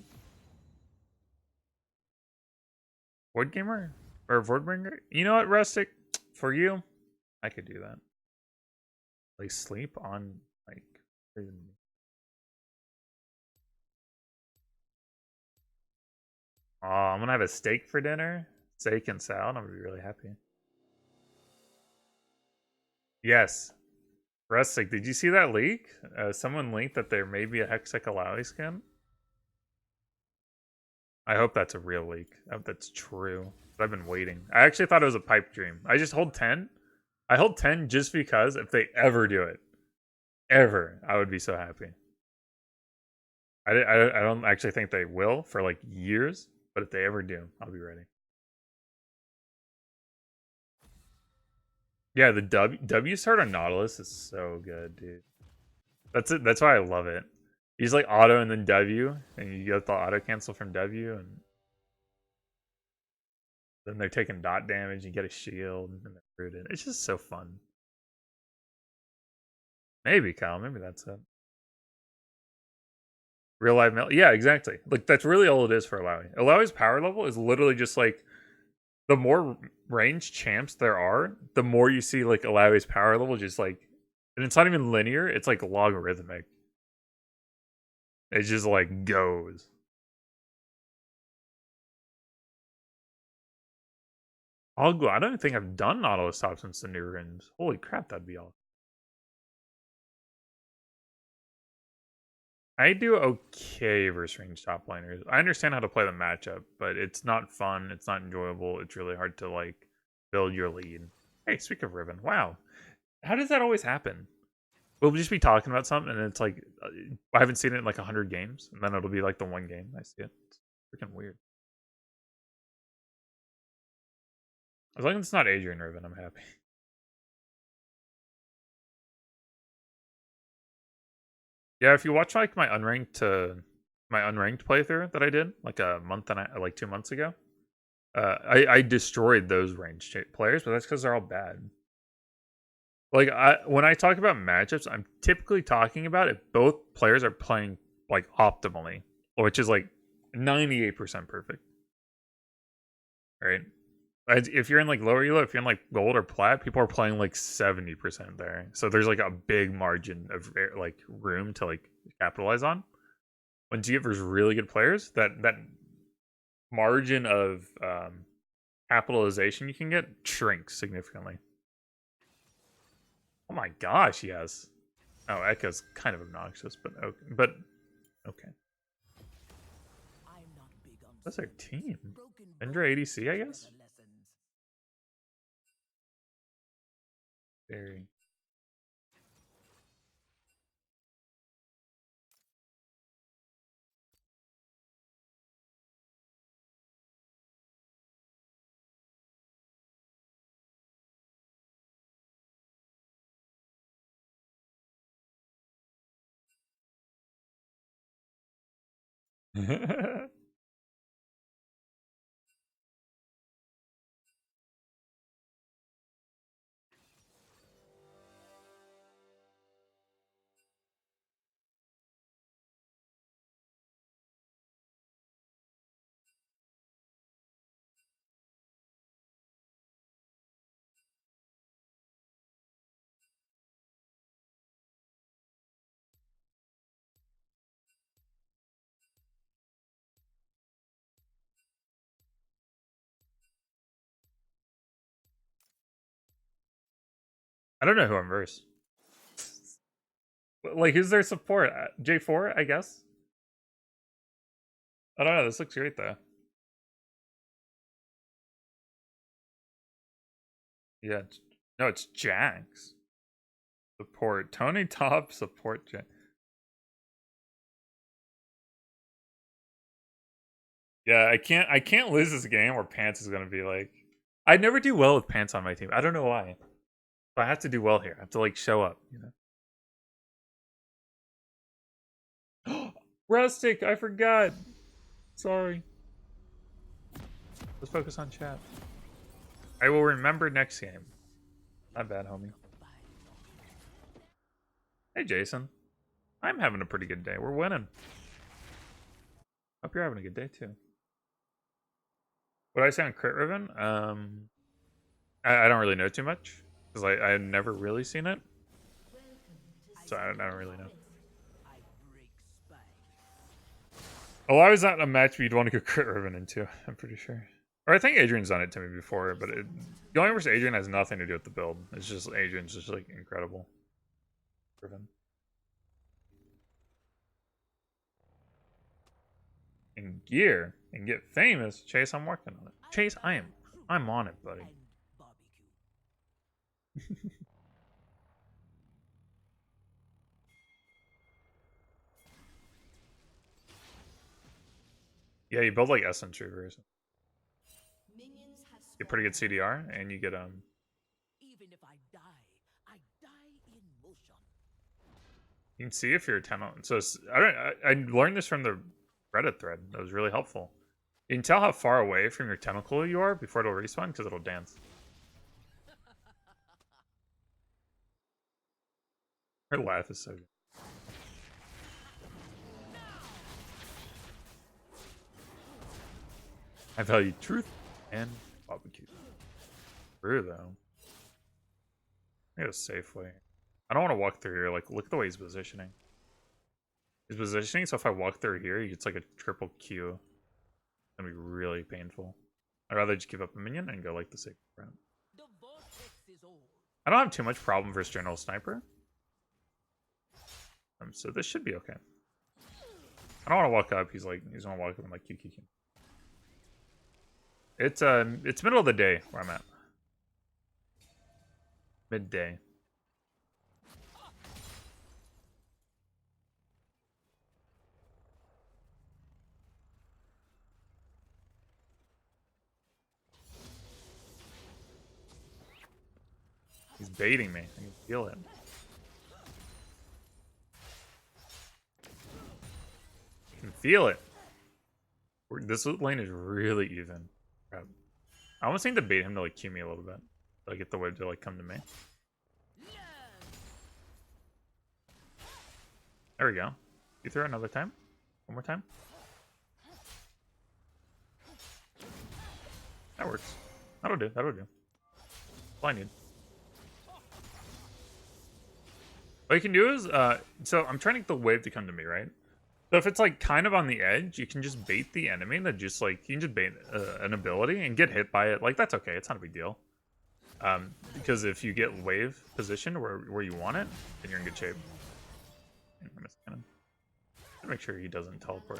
Wood gamer or Voidbringer? You know what, Rustic? For you, I could do that. Like sleep on like. Oh, I'm gonna have a steak for dinner. Steak and salad. I'm gonna be really happy. Yes. Rustic, did you see that leak? Someone leaked that there may be a Hextech Illaoi skin. I hope that's a real leak. I hope that's true. I've been waiting. I actually thought it was a pipe dream. I just hold 10. I hold 10 just because if they ever do it, ever, I would be so happy. I don't actually think they will for like years, but if they ever do, I'll be ready. Yeah, the W start on Nautilus is so good, dude. That's it. That's why I love it. He's like auto and then W, and you get the auto cancel from W, and then they're taking dot damage. You get a shield, and they're rooted. It's just so fun. Maybe Kyle. Maybe that's it. Real life melee. Yeah, exactly. Like that's really all it is for Illaoi. Illaoi's power level is literally just like the more ranged champs there are, the more you see like Illaoi's power level just like, and it's not even linear. It's like logarithmic. It just like goes. I'll go. I don't think I've done Nautilus top since the new runes. Holy crap, that'd be awesome. I do okay versus range top laners. I understand how to play the matchup, but it's not fun. It's not enjoyable. It's really hard to like build your lead. Hey, speak of Riven, wow, how does that always happen? We'll just be talking about something, and it's like I haven't seen it in like 100 games, and then it'll be like the one game I see it. It's freaking weird. As long as it's not Adrian Riven, I'm happy. Yeah, if you watch like my unranked playthrough that I did like a month and like 2 months ago, I destroyed those ranged players, but that's because they're all bad. Like when I talk about matchups, I'm typically talking about if both players are playing like optimally, which is like 98% perfect, right? If you're in like lower elo, if you're in like gold or plat, people are playing like 70% there. So there's like a big margin of like room to like capitalize on. Once you get versus really good players, that margin of capitalization you can get shrinks significantly. Oh my gosh, yes. Oh, Echo's kind of obnoxious, but okay. Okay. That's our team. Indra ADC, I guess. Very. I don't know who I'm versus. Like, who's their support? J4, I guess. I don't know. This looks great though. Yeah. No, it's Jax. Support Tony top. Support Jax. Yeah, I can't lose this game where Pants is gonna be like. I never do well with Pants on my team. I don't know why. But I have to do well here. I have to like show up. Rustic, I forgot. Sorry. Let's focus on chat. I will remember next game. Not bad, homie. Hey, Jason. I'm having a pretty good day. We're winning. Hope you're having a good day too. What did I say on Crit Riven? I don't really know too much because I had never really seen it, so I don't really know. Oh, I was not a match you'd want to go Crit Riven into. I'm pretty sure. Or I think Adrian's done it to me before, but going versus Adrian has nothing to do with the build. It's just Adrian's just like incredible. Riven. In gear and get famous, Chase. I'm working on it. Chase, I'm on it, buddy. Yeah, you build like essence reavers. Minions have Get pretty good spawned. CDR, and you get Even if I die in motion. You can see if you're 10 on. So I learned this from the Reddit thread. That was really helpful. You can tell how far away from your tentacle you are before it'll respawn because it'll dance. Her laugh is so good. I value truth and barbecue. True though. I got a safe way. I don't want to walk through here. Like, look at the way he's positioning. He's positioning, so if I walk through here, he gets like a triple Q. It's gonna be really painful. I'd rather just give up a minion and go like the safe route. The vortex is old. I don't have too much problem versus General Sniperr. So this should be okay. I don't want to walk up. He's gonna walk up and like Q. It's middle of the day where I'm at. Midday. He's baiting me. I can feel it. I can feel it. This lane is really even. Crap. I almost need to bait him to like Q me a little bit. So I get the wave to like come to me. There we go. You throw another time? One more time? That works. That'll do. That'll do. All I need. What you can do is, so I'm trying to get the wave to come to me, right? So if it's like kind of on the edge, you can just bait the enemy to just like, you can just bait an ability and get hit by it. Like, that's okay. It's not a big deal. Because if you get wave positioned where you want it, then you're in good shape. Make sure he doesn't teleport.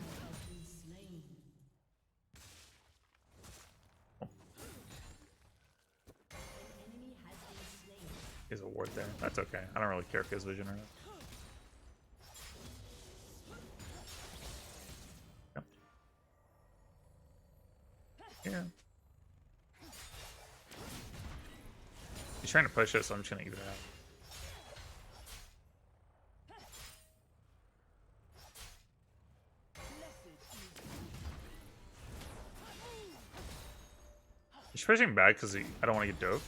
Oh. He has a ward there. That's okay. I don't really care if he has vision or not. Yeah. He's trying to push us, so I'm just gonna eat it out. He's pushing back because I don't want to get dope.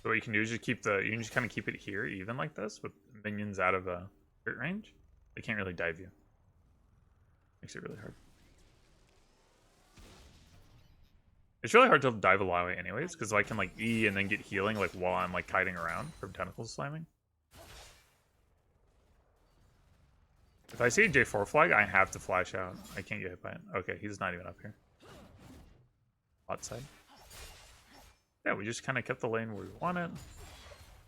So what you can do is just you can just kind of keep it here even like this with minions out of crit range. They can't really dive you. Makes it really hard. It's really hard to dive Illaoi anyways, because I can like E and then get healing like while I'm like kiting around from tentacles slamming. If I see a J4 flag, I have to flash out. I can't get hit by it. Okay, he's not even up here. Bot side. Yeah, we just kind of kept the lane where we want it.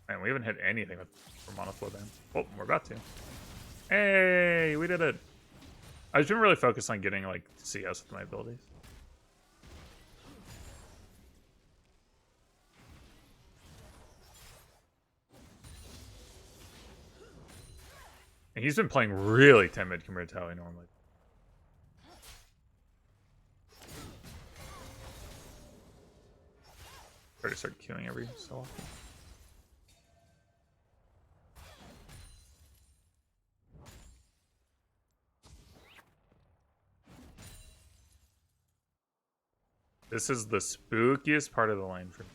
Man, we haven't hit anything with monoflow then. Oh, we're about to. Hey, we did it. I've been really focused on getting like CS with my abilities. And he's been playing really timid compared to how he normally. Try to start queuing every so often. This is the spookiest part of the lane for me.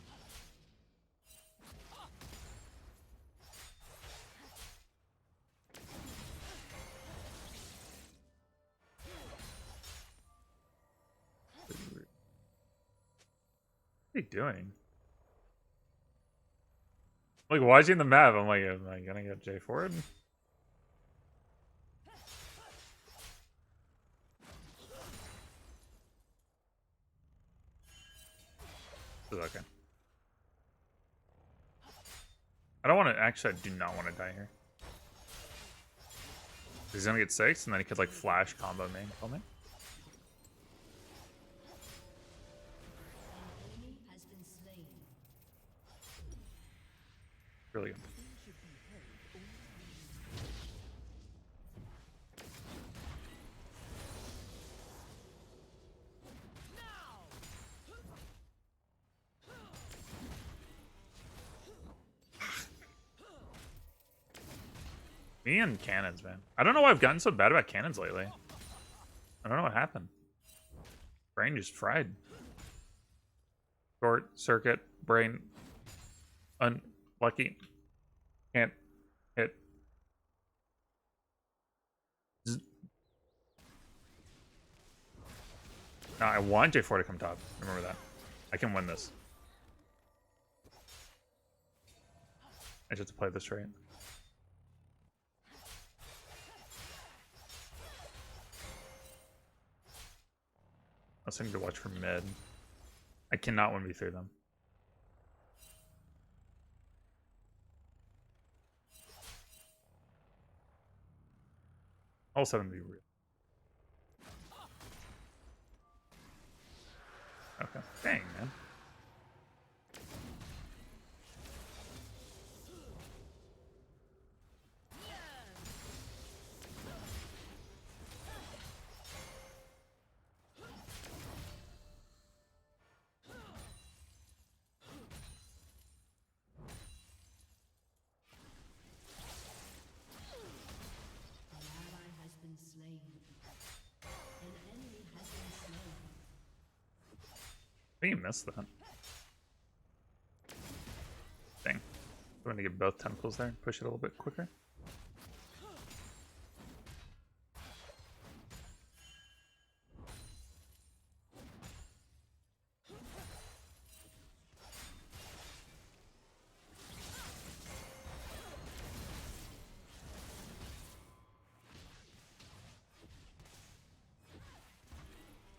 What are you doing? Like, watching the map, I'm like, am I gonna get J forward? This is okay. I don't want to, actually, I do not want to die here. He's gonna get 6, and then he could, like, flash combo me and kill me. Really good. Me and cannons, man. I don't know why I've gotten so bad about cannons lately. I don't know what happened. Brain just fried. Short circuit, brain unlucky. Can't hit. No, I want J4 to come top. Remember that. I can win this. I just have to play this right. I also need to watch for mid. I cannot 1v3 them. All 7 be real. Okay. Dang, man. I think you missed that. Dang. I'm going to get both tentacles there and push it a little bit quicker.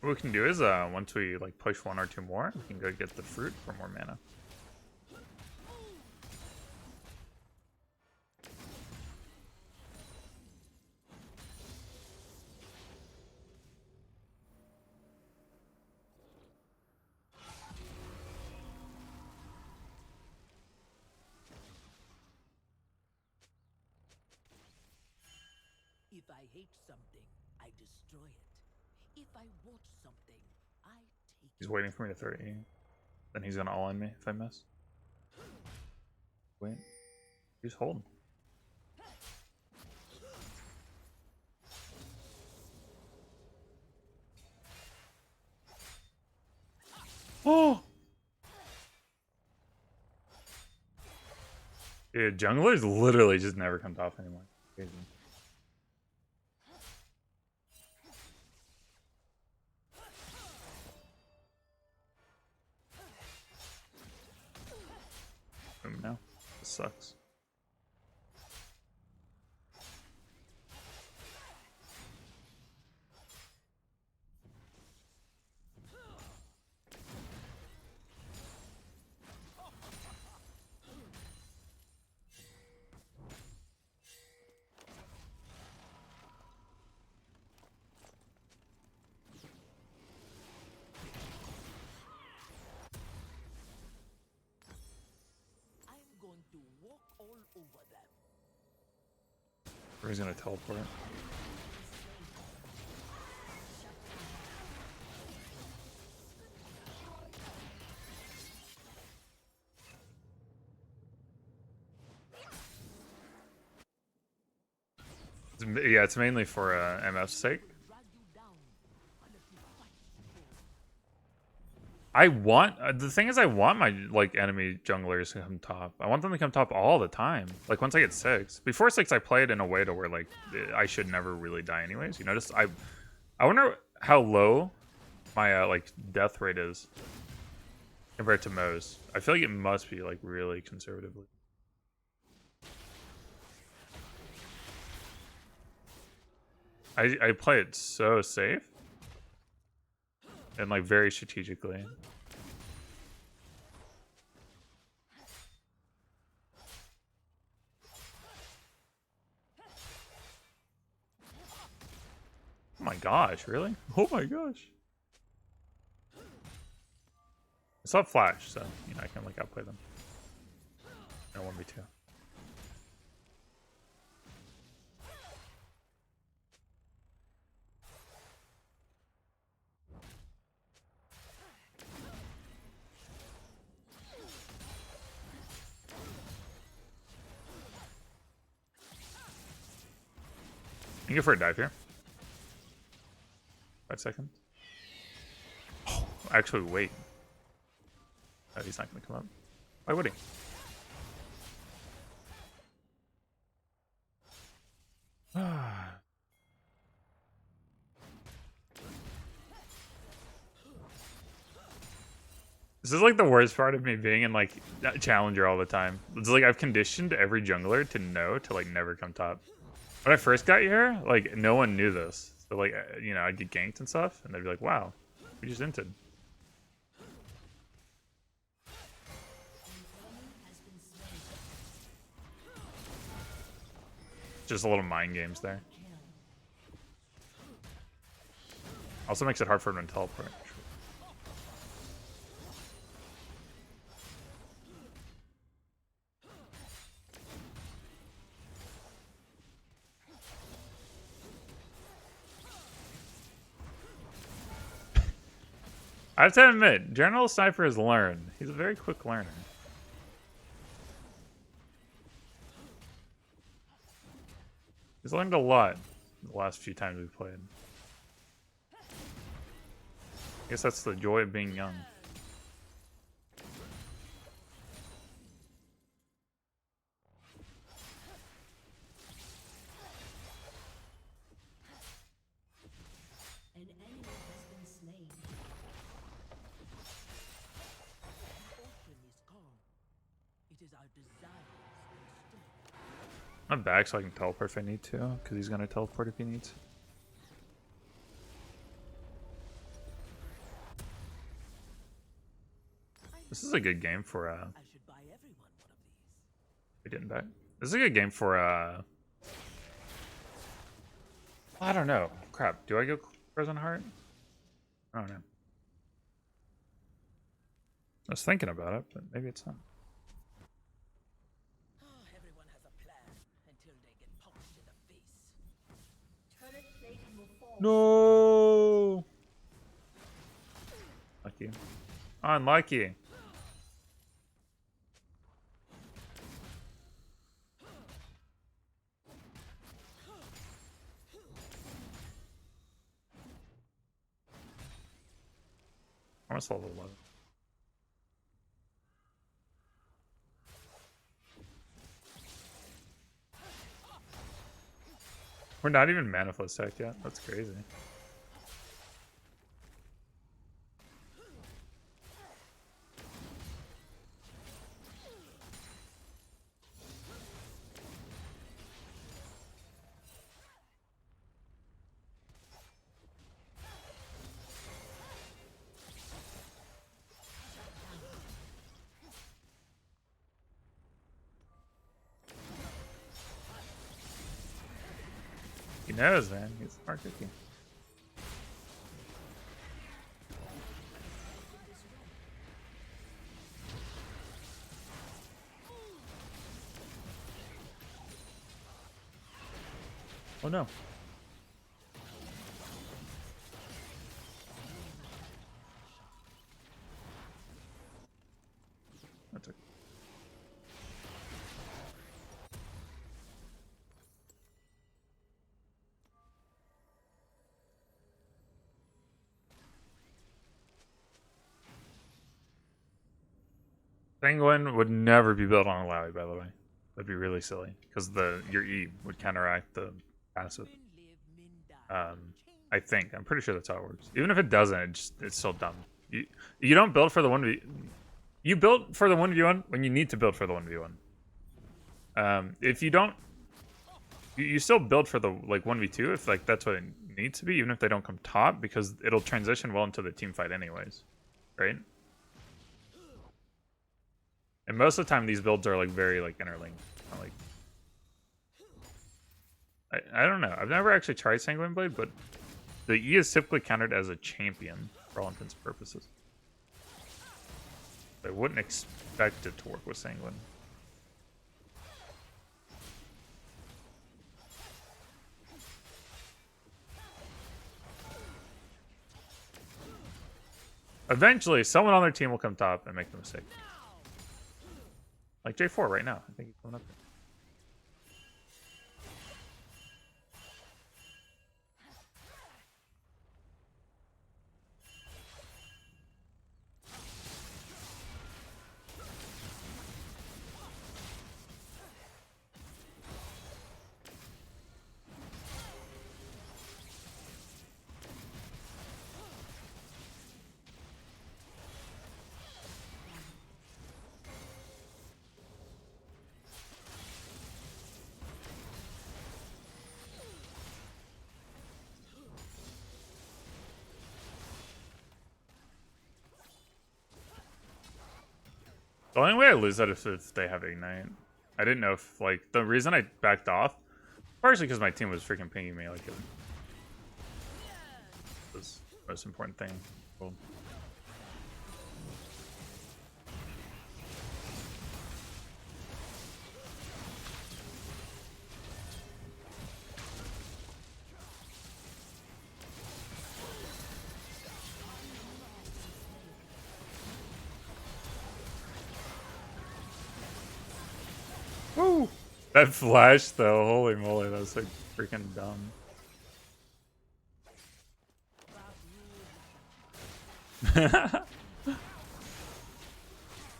What we can do is once we like push 1 or 2 more, we can go get the fruit for more mana. If I hate something, I destroy it. If I want something, I take He's waiting for me to throw E. Then he's gonna all in me if I miss. Wait. He's holding. Oh! Dude, junglers literally just never come top anymore. Crazy. No, this sucks. I'm going to walk all over them. Or he's gonna teleport. Yeah, it's mainly for MF's sake. I want the thing is I want my like enemy junglers to come top. I want them to come top all the time. Like once I get 6. Before 6 I played in a way to where like I should never really die anyways. You notice I wonder how low my like death rate is compared to most. I feel like it must be like really conservatively. I play it so safe and like very strategically. Oh my gosh, really? Oh my gosh. I still have flash, so you know I can like outplay them. No 1v2. You can go for a dive here. 5 seconds. Oh, actually, wait. Oh, he's not going to come up. Why would he? This is like the worst part of me being in like Challenger all the time. It's like I've conditioned every jungler to know to like never come top. When I first got here, like no one knew this. So like, you know, I'd get ganked and stuff and they'd be like, wow, we just inted. Just a little mind games there. Also makes it hard for him to teleport. I have to admit, General Sniperr has learned. He's a very quick learner. He's learned a lot the last few times we've played. I guess that's the joy of being young. An enemy has been slain. The ocean is calm. It is our desires and strength. I'm back so I can teleport if I need to, because he's gonna teleport if he needs. This is a good game for I should buy everyone one of these. we didn't back. This is a good game for I don't know. Crap. Do I go Frozen Heart? I don't know. I was thinking about it, but maybe it's not. Everyone has a plan until they get punched in the face. Turret plating will fall. No. Lucky. Unlucky. Almost level 11. We're not even Manifest Tech yet. That's crazy. He knows, man. He's a smart cookie. Oh no. That's okay. Penguin would never be built on Illaoi, by the way. That'd be really silly because your E would counteract the passive. Men live, men die. I think I'm pretty sure that's how it works. Even if it doesn't, it's still dumb. You don't build for the 1v. You build for the 1v1 when you need to build for the 1v1. If you don't, you still build for the like 1v2 if like that's what it needs to be, even if they don't come top, because it'll transition well into the team fight anyways, right? And most of the time, these builds are like very like interlinked. Like, I don't know. I've never actually tried Sanguine Blade, but the E is typically counted as a champion for all intents and purposes. I wouldn't expect it to work with Sanguine. Eventually, someone on their team will come top and make the mistake. Like J4 right now. I think he's coming up there. The only way I lose that is if they have Ignite. I didn't know if, like, the reason I backed off, partially because my team was freaking pinging me, like, it was the most important thing. Cool. Woo! That flash though, holy moly, that was like freaking dumb.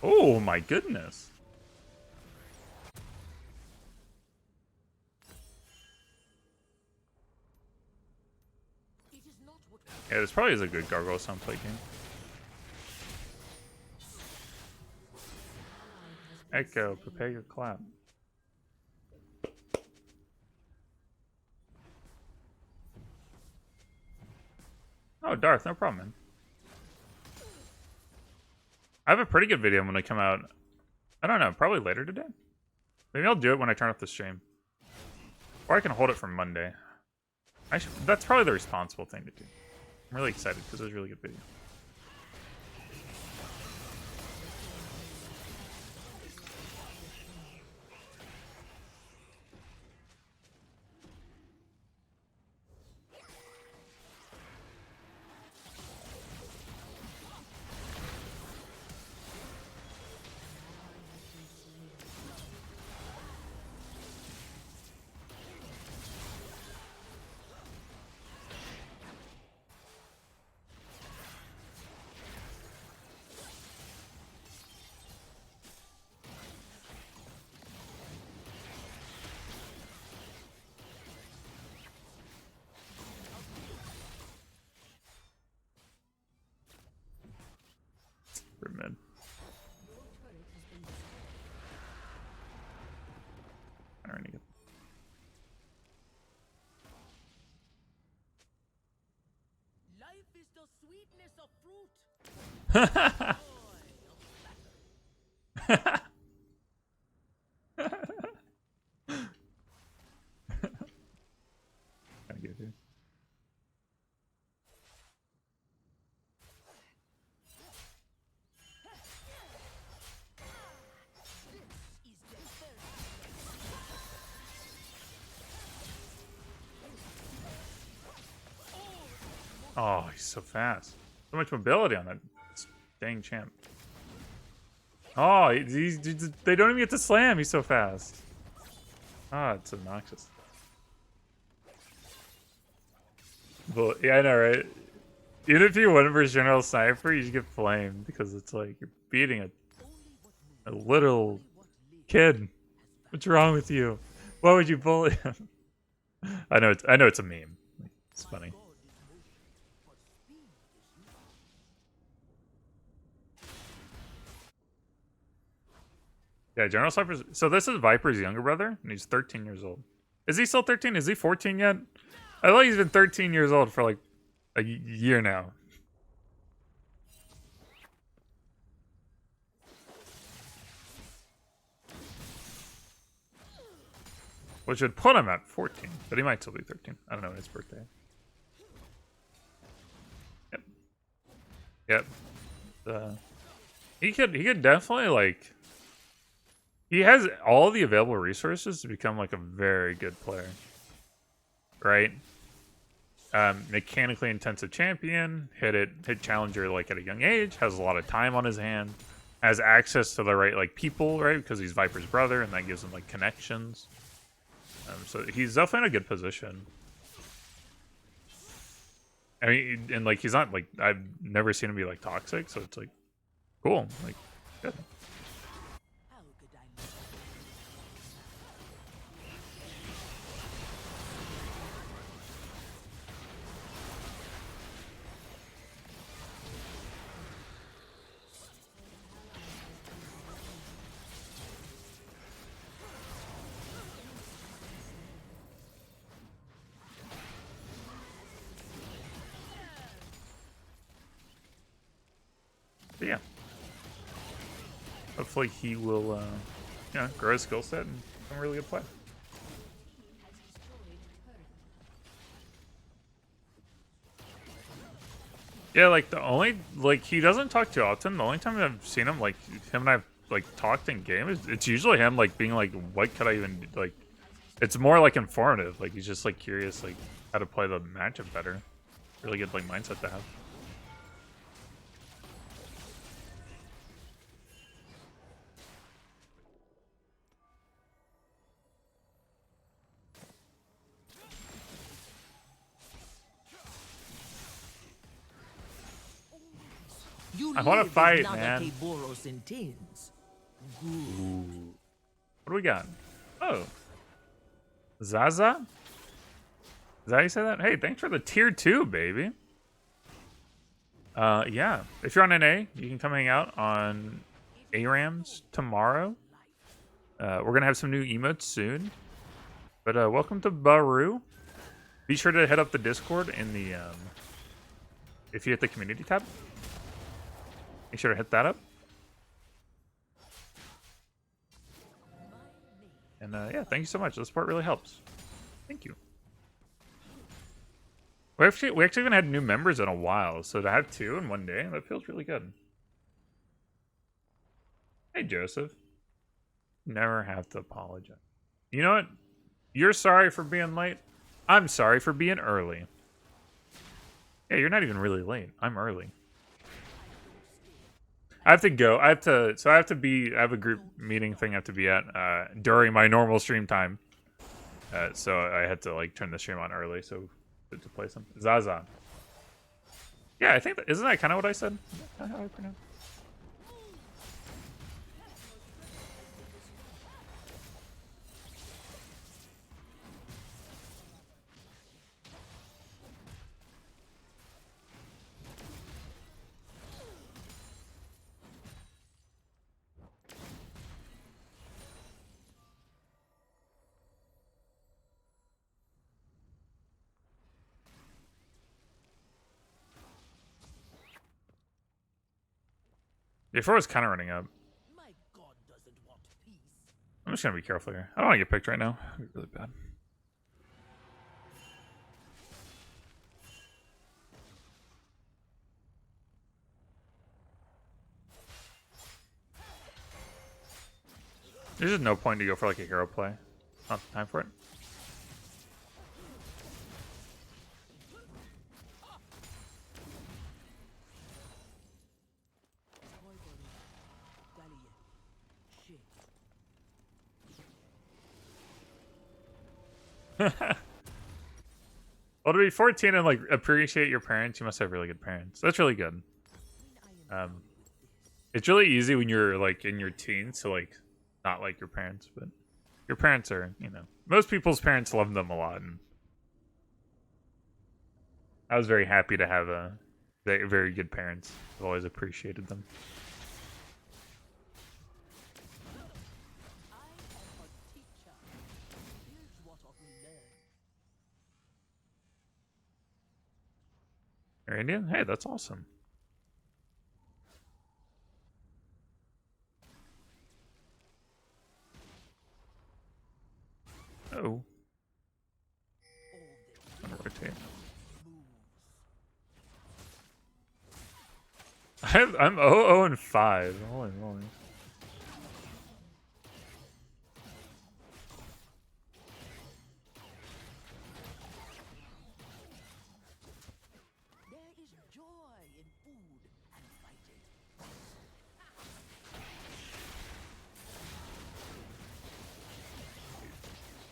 Oh my goodness. Yeah, this probably is a good gargoyle soundplay game. Echo, prepare your clap. Oh, Darth, no problem, man. I have a pretty good video when they come out. I don't know, probably later today. Maybe I'll do it when I turn off the stream. Or I can hold it for Monday. That's probably the responsible thing to do. I'm really excited because it was a really good video. Mid. Alright, good. Life is the sweetness of fruit. Kinda good, dude. Oh, he's so fast. So much mobility on that dang champ. Oh, they don't even get to slam. He's so fast. Ah, it's obnoxious. But yeah, I know, right? Even if you win versus General Sniperr, you just get flamed because it's like you're beating a little kid. What's wrong with you? Why would you bully him? I know it's a meme. It's funny. Yeah, General Sniper's. So this is Viper's younger brother, and he's 13 years old. Is he still 13? Is he 14 yet? I thought he's been 13 years old for like a year now. Which would put him at 14, but he might still be 13. I don't know, his birthday. Yep. He could definitely like. He has all the available resources to become like a very good player, right? Mechanically intensive champion, hit challenger like at a young age, has a lot of time on his hand, has access to the right like people, right? Because he's Viper's brother, and that gives him like connections. So he's definitely in a good position. I mean, and like he's not like I've never seen him be like toxic, so it's like cool, like good. But yeah. hopefully he will, grow his skill set and become a really good player. Yeah, like the only he doesn't talk too often. The only time I've seen him him and I've talked in game is it's usually him being like, what could I even like? It's more like informative. Like he's just curious how to play the matchup better. Really good mindset to have. I want to fight, man. Ooh. What do we got? Oh. Zaza? Is that how you say that? Hey, thanks for the tier 2, baby. Yeah. If you're on NA, you can come hang out on ARAMs tomorrow. We're going to have some new emotes soon. But welcome to Baru. Be sure to head up the Discord in the... if you hit the community tab. Make sure to hit that up. And yeah, thank you so much. The support really helps. Thank you. We actually haven't had new members in a while, so to have 2 in one day, that feels really good. Hey, Joseph. Never have to apologize. You know what? You're sorry for being late. I'm sorry for being early. Yeah, you're not even really late. I'm early. I have to go. I have a group meeting thing I have to be at during my normal stream time. So I had to turn the stream on early so to play some Zaza. Yeah, I think isn't that kind of what I said? How I pronounce? Before was kind of running up. I'm just gonna be careful here. I don't want to get picked right now. It'd be really bad. There's just no point to go for a hero play. Not the time for it. Well, to be 14 and appreciate your parents, you must have really good parents. That's really good. It's really easy when you're in your teens to not like your parents, but your parents are, most people's parents love them a lot, and I was very happy to have very good parents. I've always appreciated them. You're Indian? Hey, that's awesome. Oh. I'm gonna rotate. I'm 0-5. Holy moly.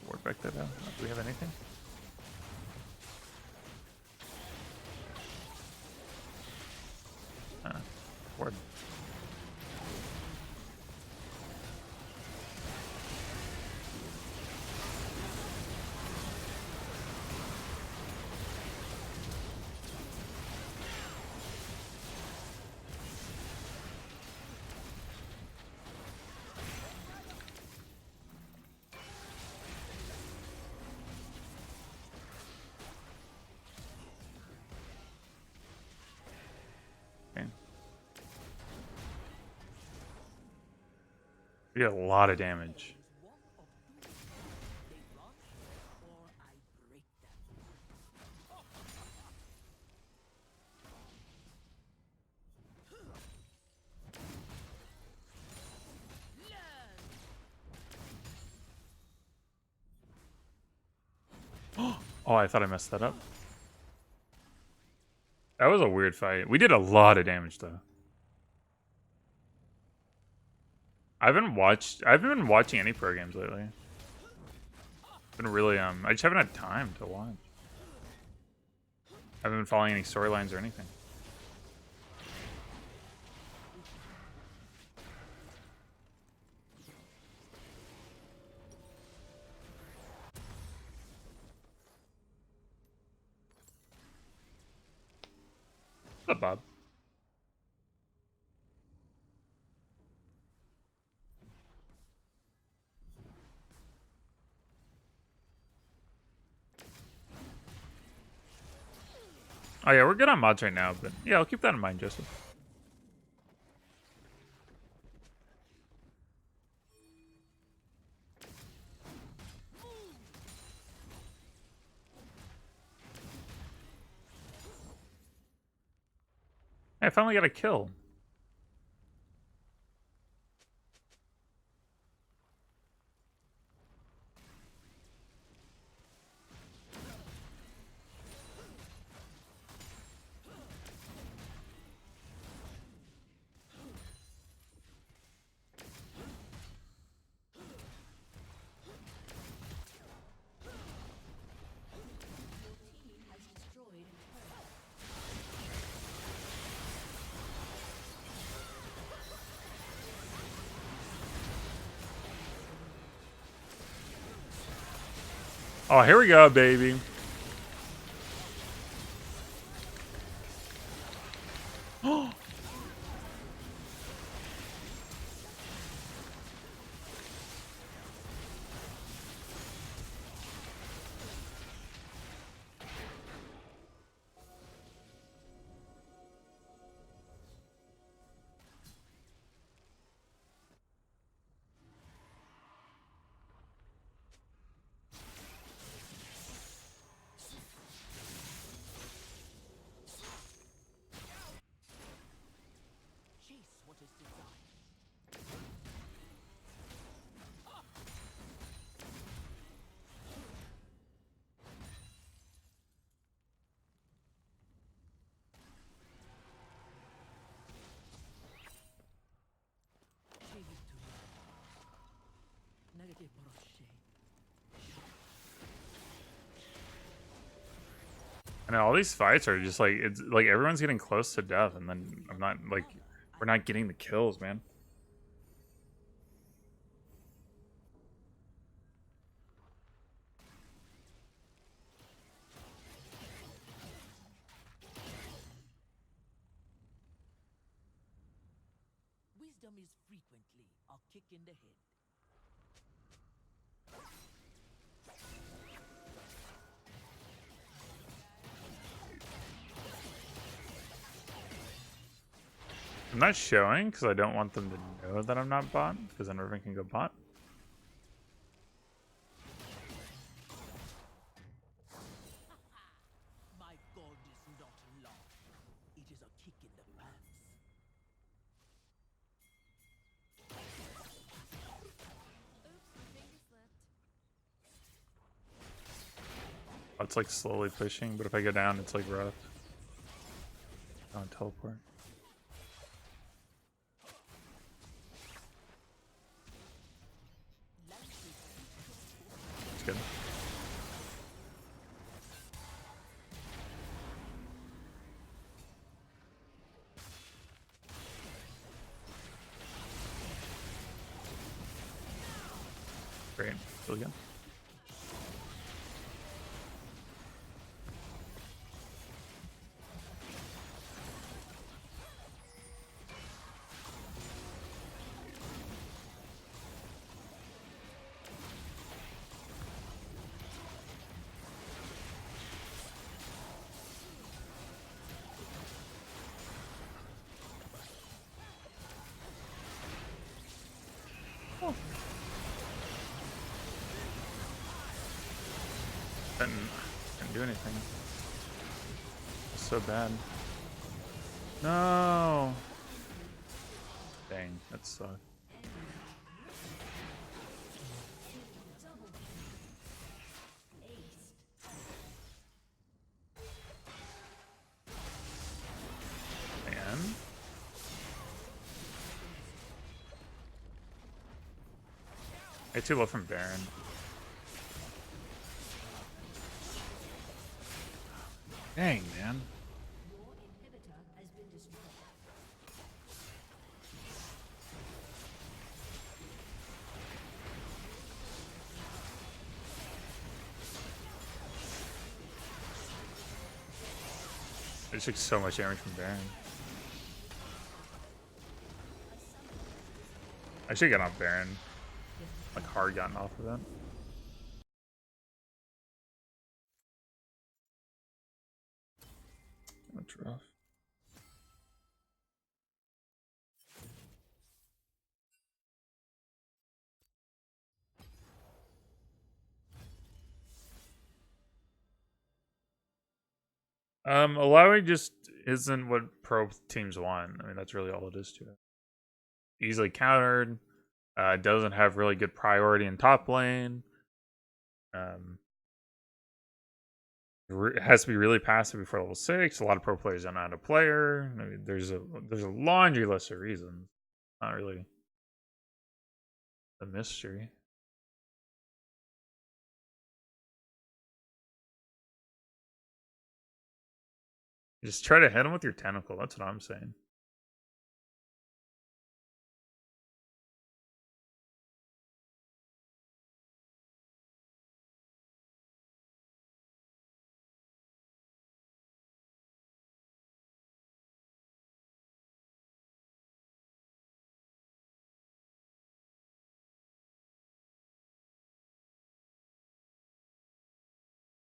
Ward back that out. Do we have anything? Ward. We did a lot of damage. One of two. They run or I break them. Oh, I thought I messed that up. That was a weird fight. We did a lot of damage though. I haven't been watching any pro games lately. Been really I just haven't had time to watch. I haven't been following any storylines or anything. What's up, Bob? Oh yeah, we're good on mods right now, but yeah, I'll keep that in mind, Joseph. Hey, I finally got a kill. Oh, here we go, baby. Oh. Chase what is desired. Give it to me. Negative brochet. I know all these fights are just like it's like everyone's getting close to death, and then I'm not like we're not getting the kills, man. Wisdom is frequently a kick in the head. I'm not showing because I don't want them to know that I'm not bot, because then Riven can go bot. My god is not long. It is a kick in the pants. Oh, it's like slowly pushing, but if I go down, it's like rough. Oh, teleport. It's good. Great. Still good. No. Didn't do anything. It's so bad. No. Dang, that sucked. Man. It's too low from Baron. Dang, man. I just took so much damage from Baron. I should get off Baron. Like hard gotten off of that. That's rough. Illaoi just isn't what pro teams want. I mean, that's really all it is to it. Easily countered. Doesn't have really good priority in top lane. It has to be really passive before level 6. A lot of pro players don't know how to play her. I mean, there's a laundry list of reasons. Not really a mystery. Just try to hit him with your tentacle. That's what I'm saying.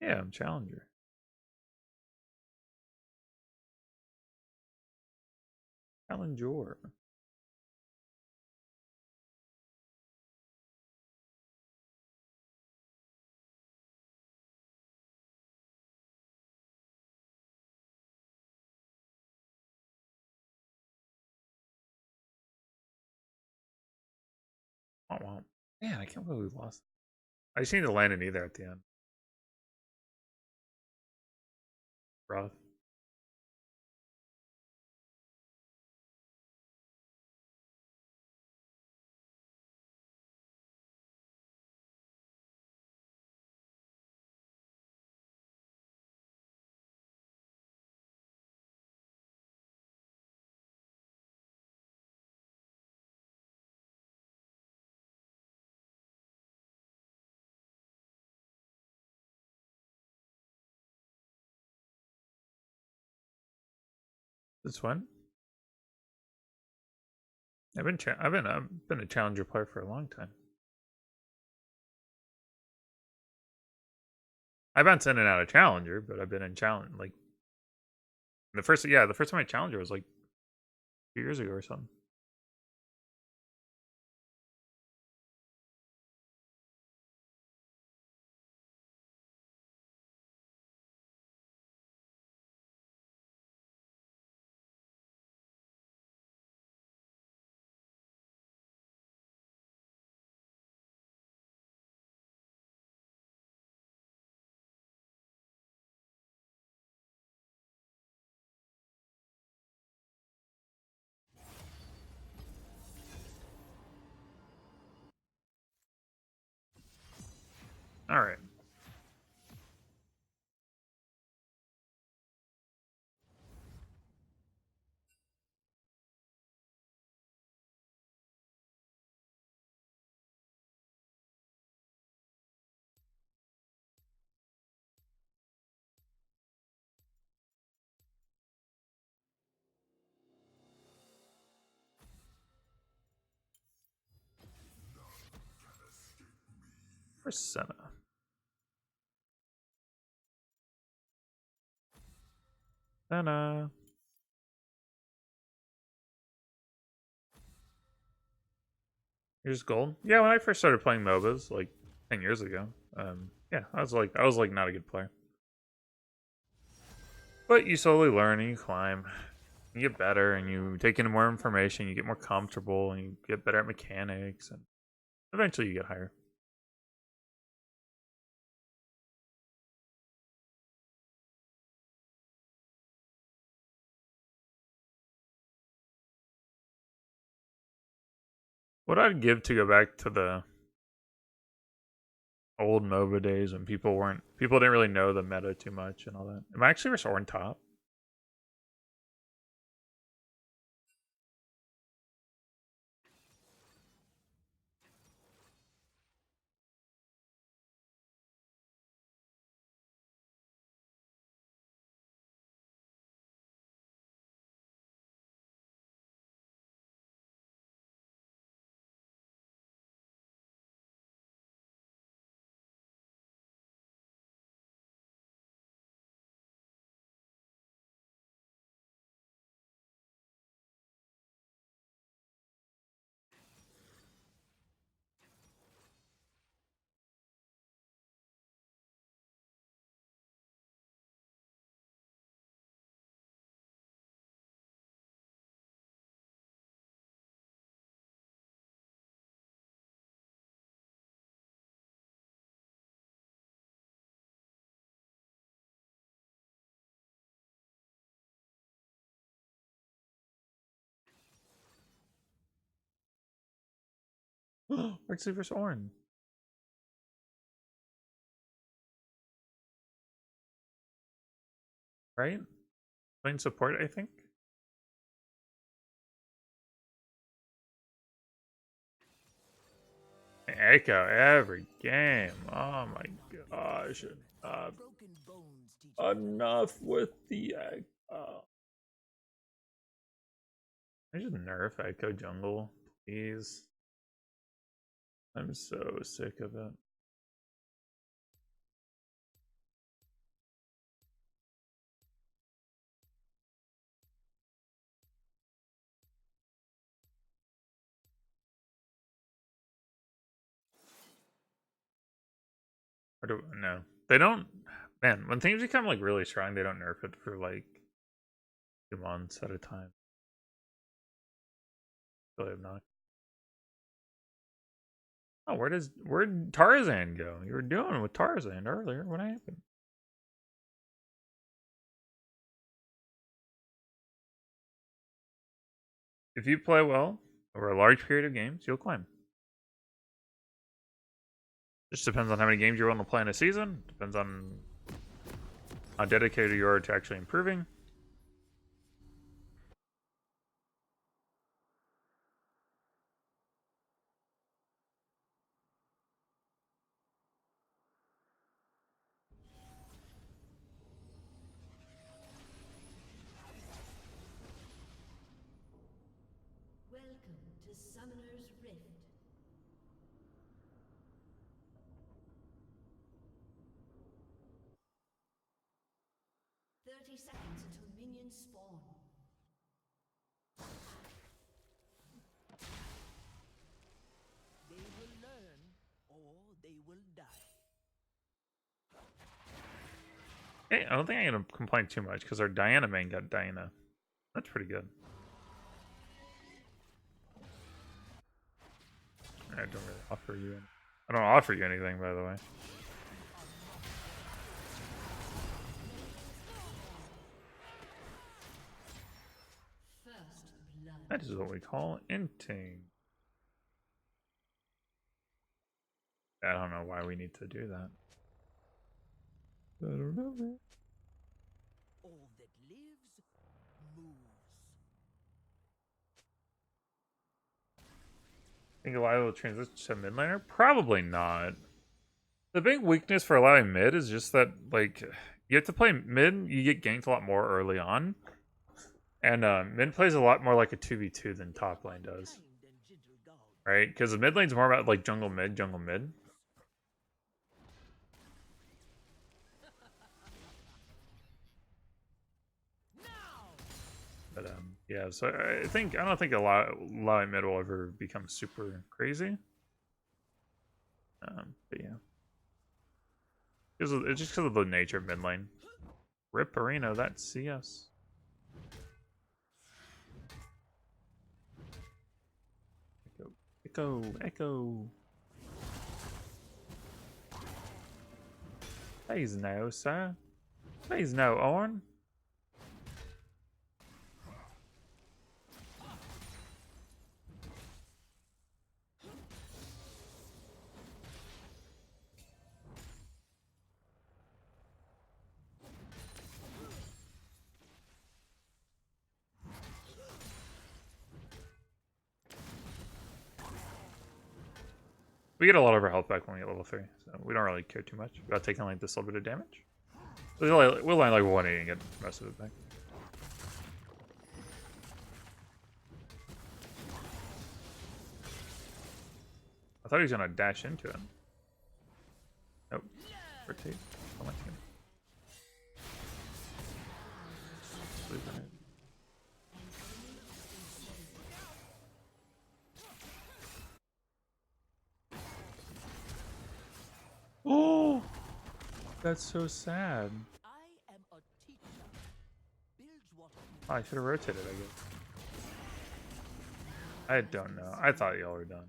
Yeah, I'm challenger. Challenger. Oh, wow. Man, I can't believe we lost. I just need to land in either at the end. Rough. This one. I've been a challenger player for a long time. I bounced in and out of challenger, but I've been in challenge like the first time I challenger was like 2 years ago or something. All right. For Senna. Senna. Here's gold. Yeah, when I first started playing MOBAs, like 10 years ago, yeah, I was like not a good player. But you slowly learn and you climb. You get better and you take in more information, you get more comfortable and you get better at mechanics and eventually you get higher. What I'd give to go back to the old MOBA days when people didn't really know the meta too much and all that. Am I actually Ornn top? Rexy vs. Ornn. Right? Playing support, I think. Echo every game. Oh my gosh. Broken bones teach Enough with the Echo. I just nerf Echo jungle, please. I'm so sick of it. Or do no? They don't. Man, when things become like really strong, they don't nerf it for like 2 months at a time. Really not. Oh, where'd Tarzaned go? You were doing with Tarzaned earlier. What happened? If you play well over a large period of games, you'll climb. Just depends on how many games you're willing to play in a season. Depends on how dedicated you are to actually improving. Welcome to Summoner's Rift. Seconds until minions spawn. They will learn or they will die. Hey, I don't think I'm gonna complain too much because our Diana main got Diana. That's pretty good. I don't really offer you. I don't offer you anything, by the way. First blood. That is what we call inting. I don't know why we need to do that. I don't know. All that lives moves. Think Illaoi will transition to mid laner? Probably not. The big weakness for allowing mid is just that, like, you have to play mid, you get ganked a lot more early on. And mid plays a lot more like a 2v2 than top lane does. Right? Because the mid lane's more about, like, jungle mid, jungle mid. But yeah, so I don't think Illaoi mid will ever become super crazy. But yeah, it's just because of the nature of mid lane. Rip Arena, that's CS. Echo. Please no, sir. Please no, Ornn. We get a lot of our health back when we get level 3, so we don't really care too much about taking like this little bit of damage. We'll land like 180 and get most of it back. I thought he was gonna dash into it. Nope. Rotate. Oh my god. Oh, that's so sad. I am a teacher. Builds what Oh, I should have rotated, I guess. I don't know. I thought y'all were done.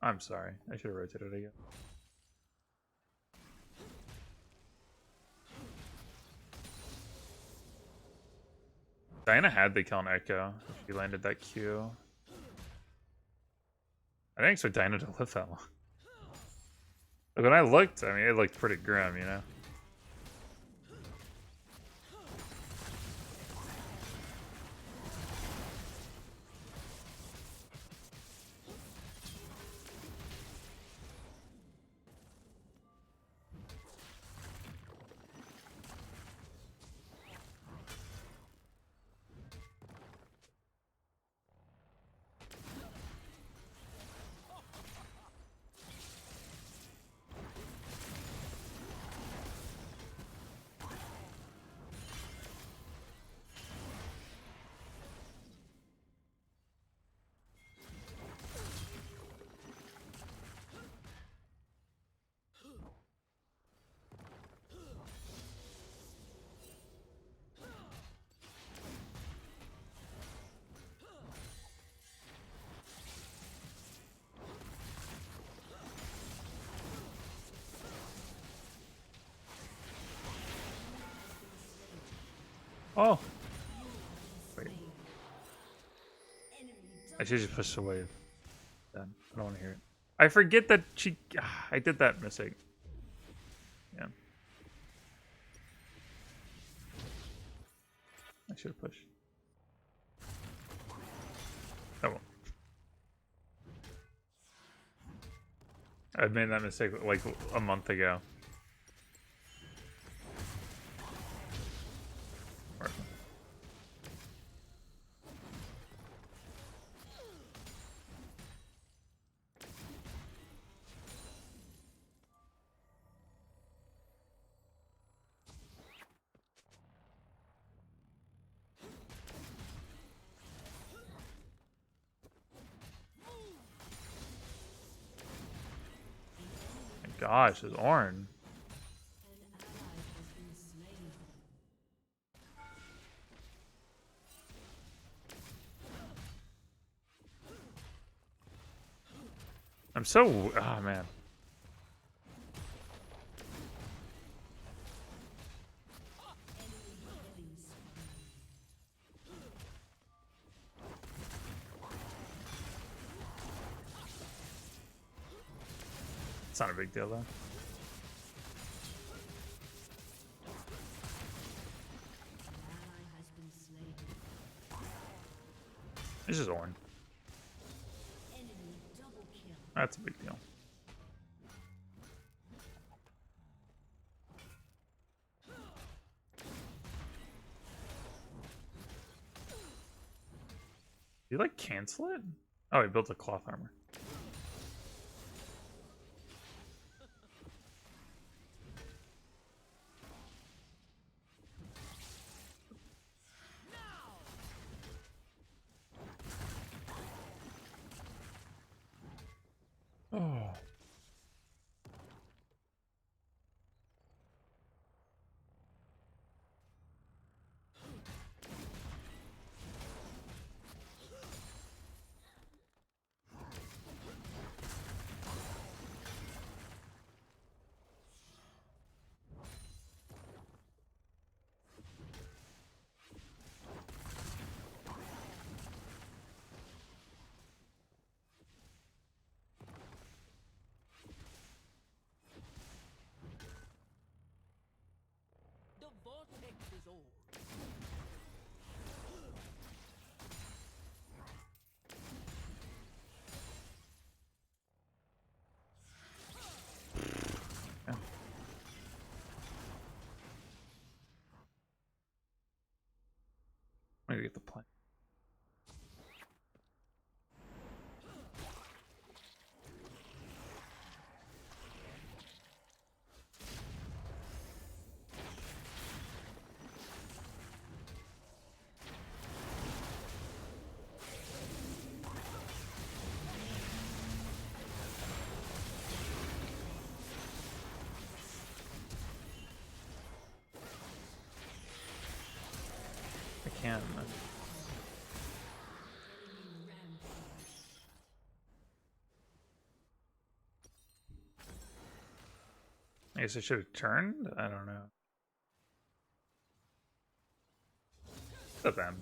I'm sorry. I should have rotated again. Diana had the kill on Echo if she landed that Q. I didn't expect Diana to live that long. Like when I looked, I mean, it looked pretty grim, you know? Oh! Wait. I should just push the wave. Then. I don't want to hear it. I forget that she... I did that mistake. Yeah. I should have pushed. Oh well. I made that mistake like a month ago. Gosh, it's Ornn. I'm so... Oh, man. It's not a big deal, though. This is Ornn. That's a big deal. Did you like cancel it? Oh, he built a cloth armor. I guess I should have turned? I don't know. What's up, Em?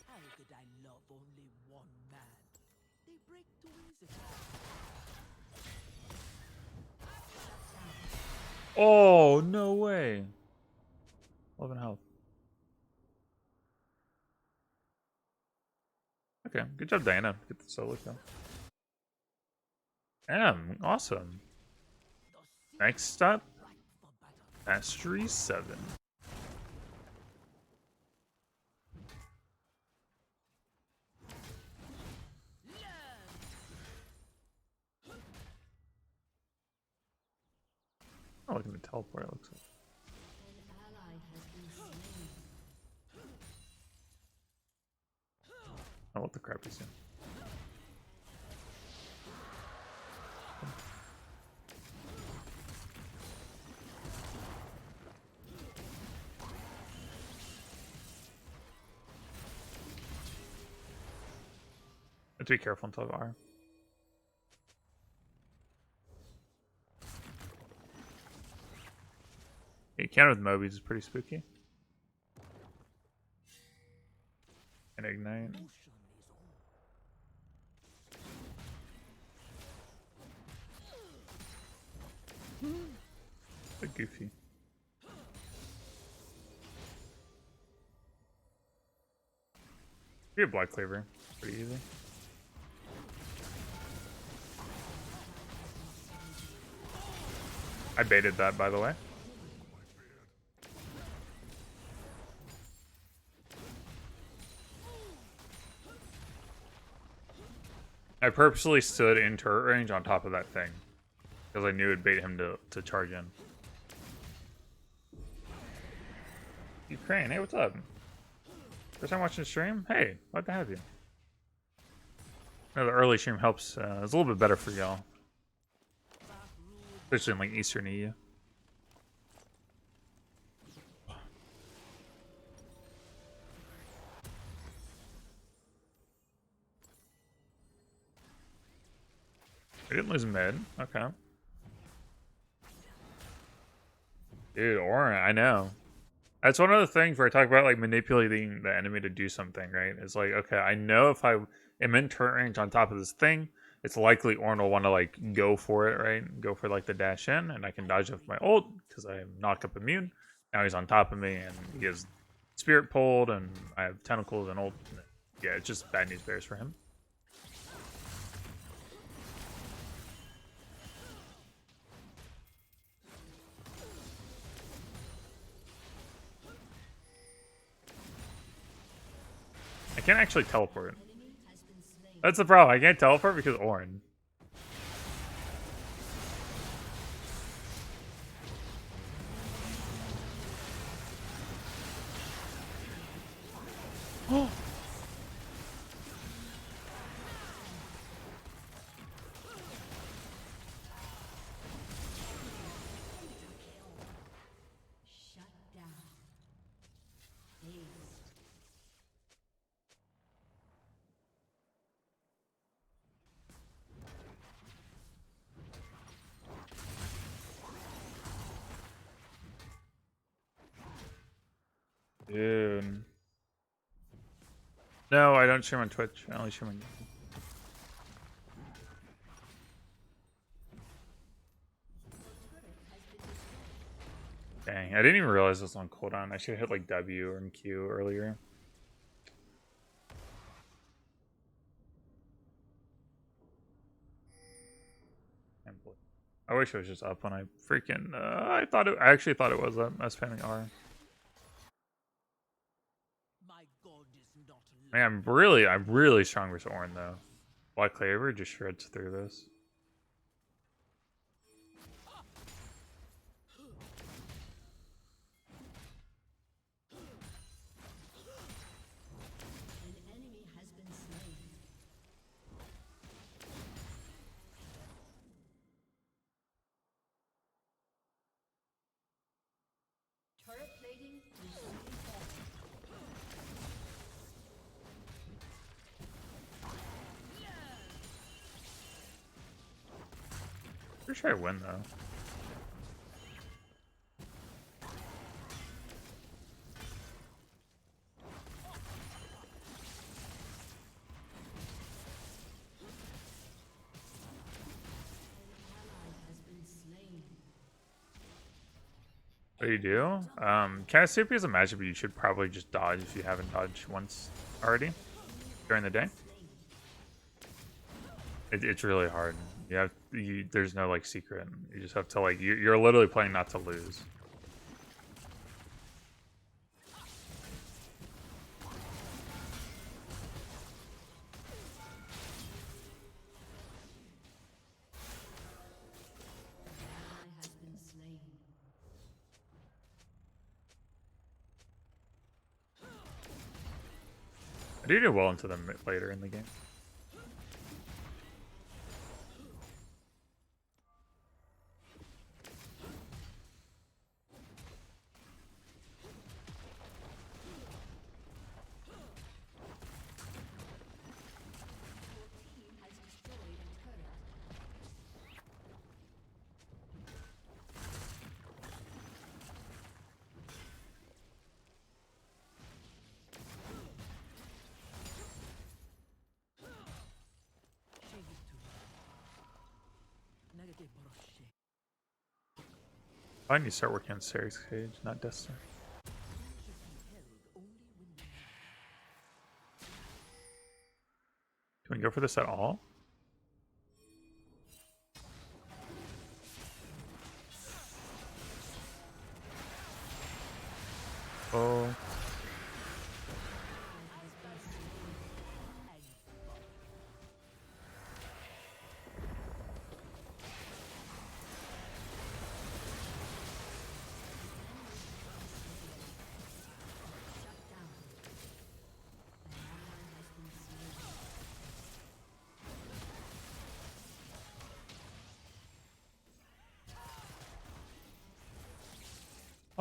How could I love only one man? They break too easy. Oh, no way. 11 health. Okay, good job, Diana. Get the solo kill. Awesome. Next up, Mastery 7. Oh, look at the teleport, it looks like. Oh, what the crap he's doing. Have to be careful until R. Yeah, counter with Mobies is pretty spooky. And Ignite. So goofy. Be a Black Cleaver. Pretty easy. I baited that, by the way. I purposely stood in turret range on top of that thing. Because I knew it'd bait him to charge in. Ukraine, hey, what's up? First time watching the stream? Hey, glad to have you. The early stream helps. It's a little bit better for y'all. Especially in like Eastern EU. I didn't lose mid. Okay. Dude, Ornn, I know. That's one of the things where I talk about like manipulating the enemy to do something, right? It's like, okay, I know if I am in turret range on top of this thing, it's likely Ornn will want to like go for it, right? Go for like the dash in, and I can dodge with my ult because I am knock up immune. Now he's on top of me, and he has spirit pulled, and I have tentacles and ult. Yeah, it's just bad news bears for him. I can't actually teleport. That's the problem. I can't teleport because Ornn. Oh. Dude. No, I don't stream on Twitch. I only stream on YouTube. Dang, I didn't even realize this was on cooldown. I should have hit like W or Q earlier. I wish it was just up when I freaking. I actually thought it was up. I was spamming R. My god is not Man, I'm really strong versus Ornn though. Black Cleaver just shreds through this. Pretty sure I win though. What do you do? Cassiopeia is a matchup you should probably just dodge if you haven't dodged once already during the day. It's really hard. There's no like secret. You just have to like you're literally playing not to lose. I do well into them later in the game. I need to start working on Ceres Cage, not Destiny. Can we go for this at all? Oh.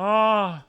Ah.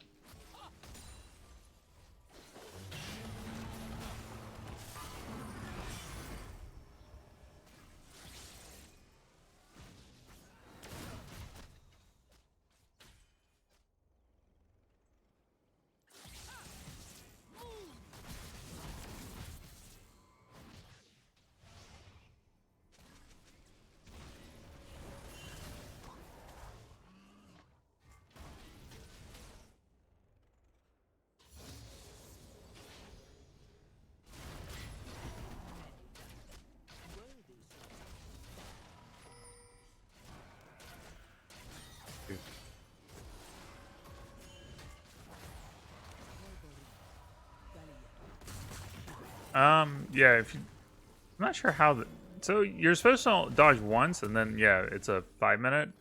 Yeah, if you, I'm not sure how so you're supposed to dodge once and then yeah, it's a 5 minute.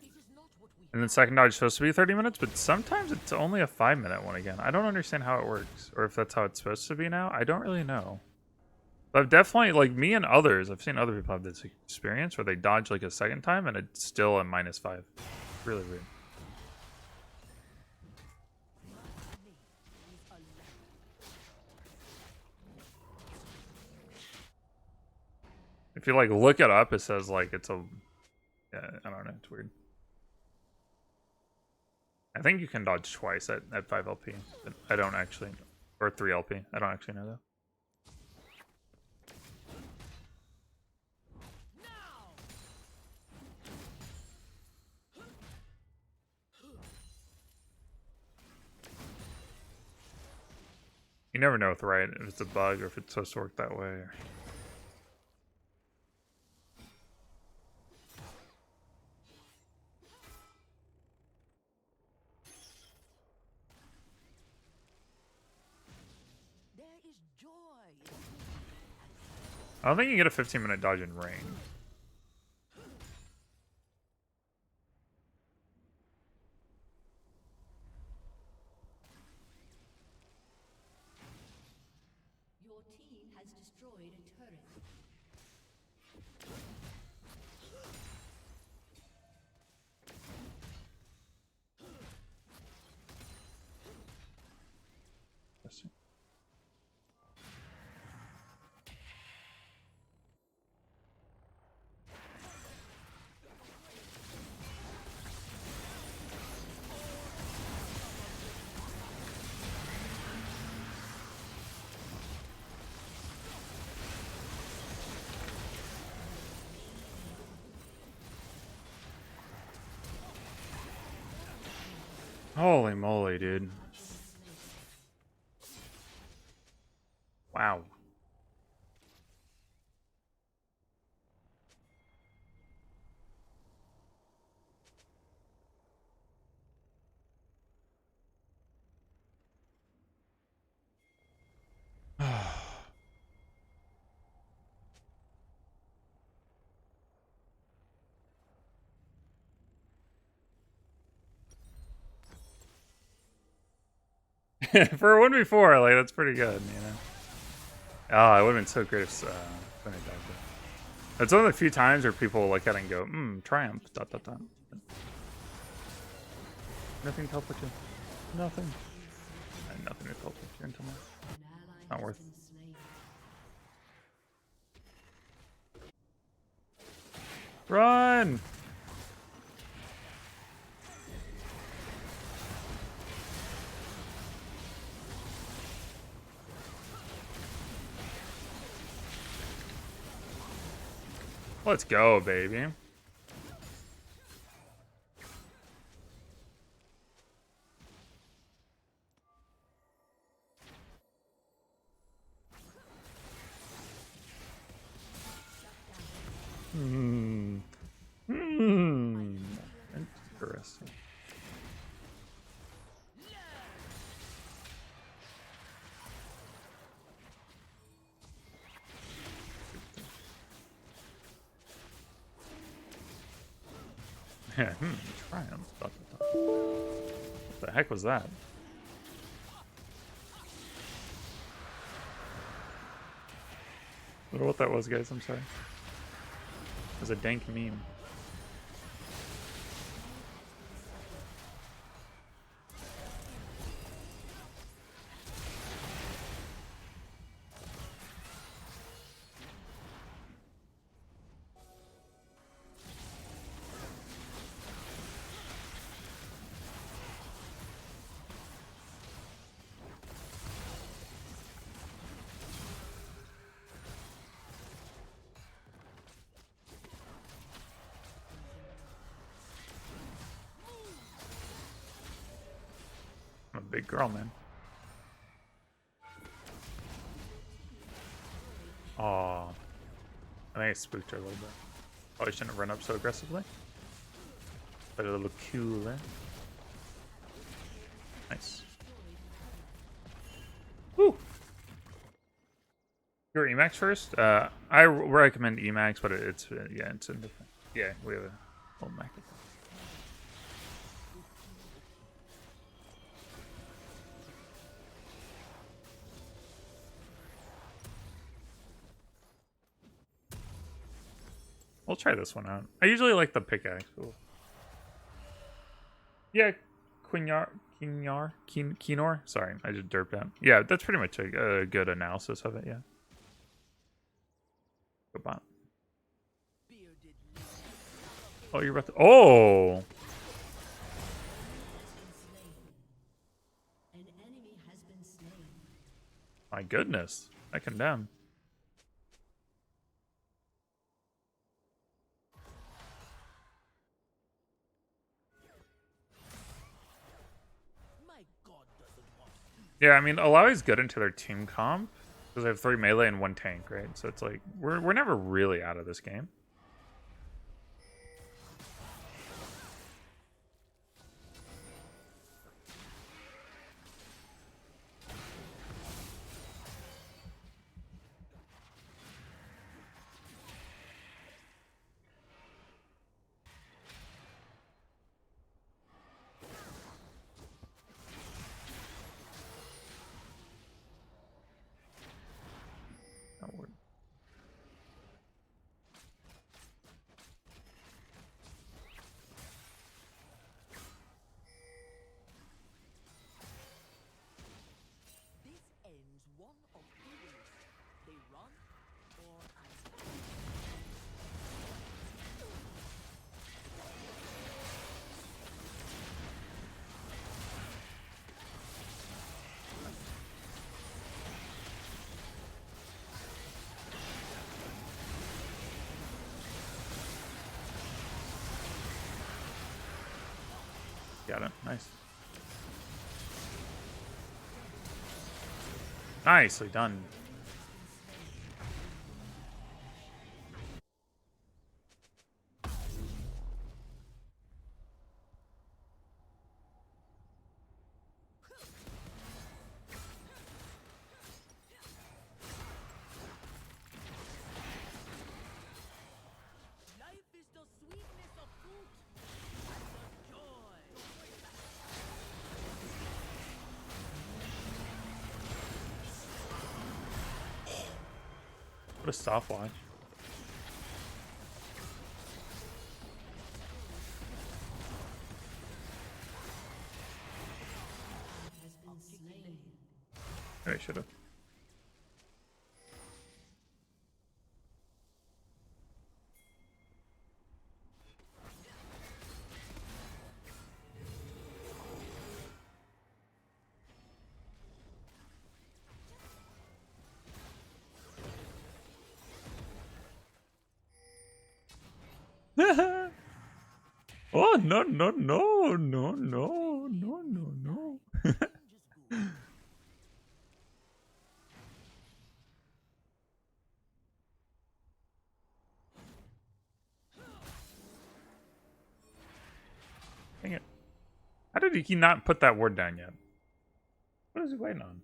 And then second dodge is supposed to be 30 minutes, but sometimes it's only a 5 minute one again. I don't understand how it works, or if that's how it's supposed to be now. I don't really know. But I've definitely, like me and others, I've seen other people have this experience where they dodge like a second time and it's still a -5. Really weird. If you like look it up, it says like it's a, yeah, I don't know, it's weird. I think you can dodge twice at 5 LP, but I don't actually, or 3 LP. I don't actually know though. You never know with Riot if it's a bug or if it's supposed to work that way. I don't think you get a 15-minute dodge in range. Your team has destroyed a turret. Holy moly, dude. Wow. For a 1v4, like, that's pretty good, you know? Oh, it would have been so great if Finn had died there. It's one of the few times where people look at it and go, triumph, ... Nothing to teleport you. Nothing. I had nothing to teleport you until now. Not worth. Run! Let's go, baby. Interesting. Yeah, triumph. ... What the heck was that? I don't know what that was, guys. I'm sorry. It was a dank meme. I'm a big girl, man. Aw. I think I spooked her a little bit. Probably shouldn't have run up so aggressively. But a little cooler. Nice. Woo! Your Emacs first? I recommend Emacs, but it's yeah, it's indifferent. Yeah, we have a old Mac. We'll try this one out. I usually like the pickaxe. Ooh. Yeah, Kinor. Sorry, I just derped out. Yeah, that's pretty much a good analysis of it. Yeah. Good bot. Oh, you're about to. Oh. My goodness, I condemn. Yeah, I mean, Illaoi's good into their team comp because they have 3 melee and 1 tank, right? So it's like we're never really out of this game. That would. This ends one of two ways. They run or I stop. Got it. Nice. Nicely done. Life is the sweetness of fruit and the joy. What a stopwatch. I should have. Oh no no no no no no no no. Dang it. How did he not put that ward down yet? What is he waiting on?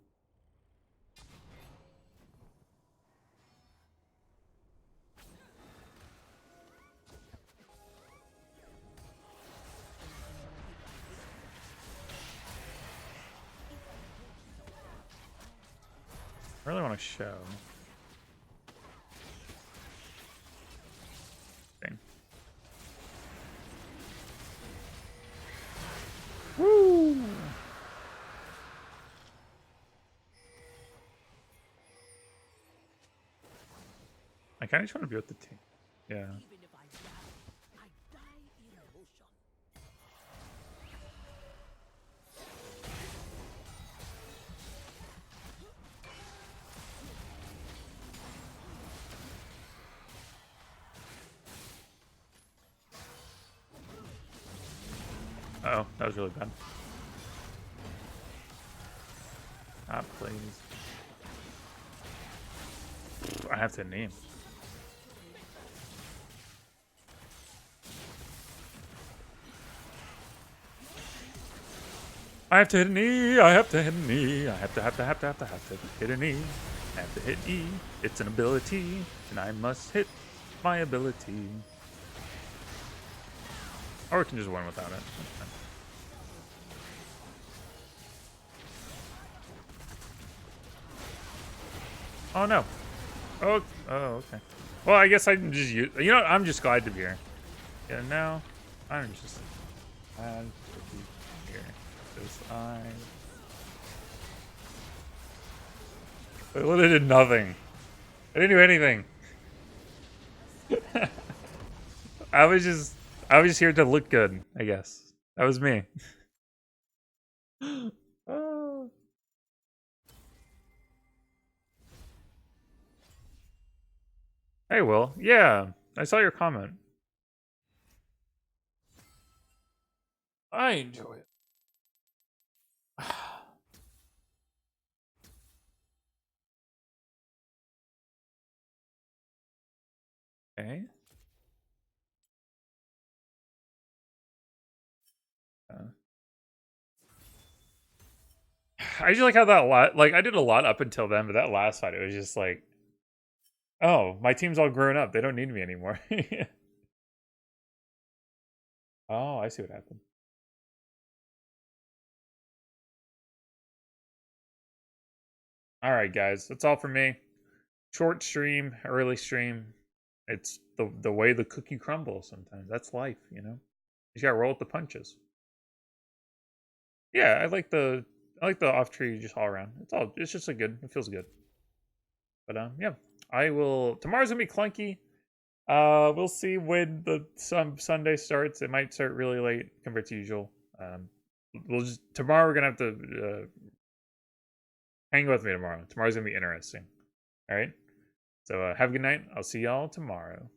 I really want to show. Thing. Woo! I kind of just want to be with the team. Yeah. Even if I die in motion. Uh oh, that was really bad. Ah, please. I have to name. I have to hit an E. I have to hit an E. I have to hit an E. I have to hit E. It's an ability, and I must hit my ability. Or we can just win without it. That's fine. Oh no. Oh, okay. Well, I guess I can just use. You know what? I'm just glad to be here. Yeah, now I'm just glad to be here. Because I literally did nothing. I didn't do anything. I was just here to look good, I guess. That was me. Oh. Hey, Will. Yeah, I saw your comment. I enjoy it. Okay. I just like how that like I did a lot up until then, but that last fight, it was just like, oh, my team's all grown up. They don't need me anymore. Oh, I see what happened. All right, guys, that's all for me. Short stream, early stream. It's the way the cookie crumbles sometimes. That's life, you know. You gotta roll with the punches. Yeah, I like the off tree just all around. It's just a good. It feels good. But yeah, I will. Tomorrow's gonna be clunky. We'll see when the Sunday starts. It might start really late compared to usual. Tomorrow we're gonna have to hang with me tomorrow. Tomorrow's gonna be interesting. All right. So have a good night. I'll see y'all tomorrow.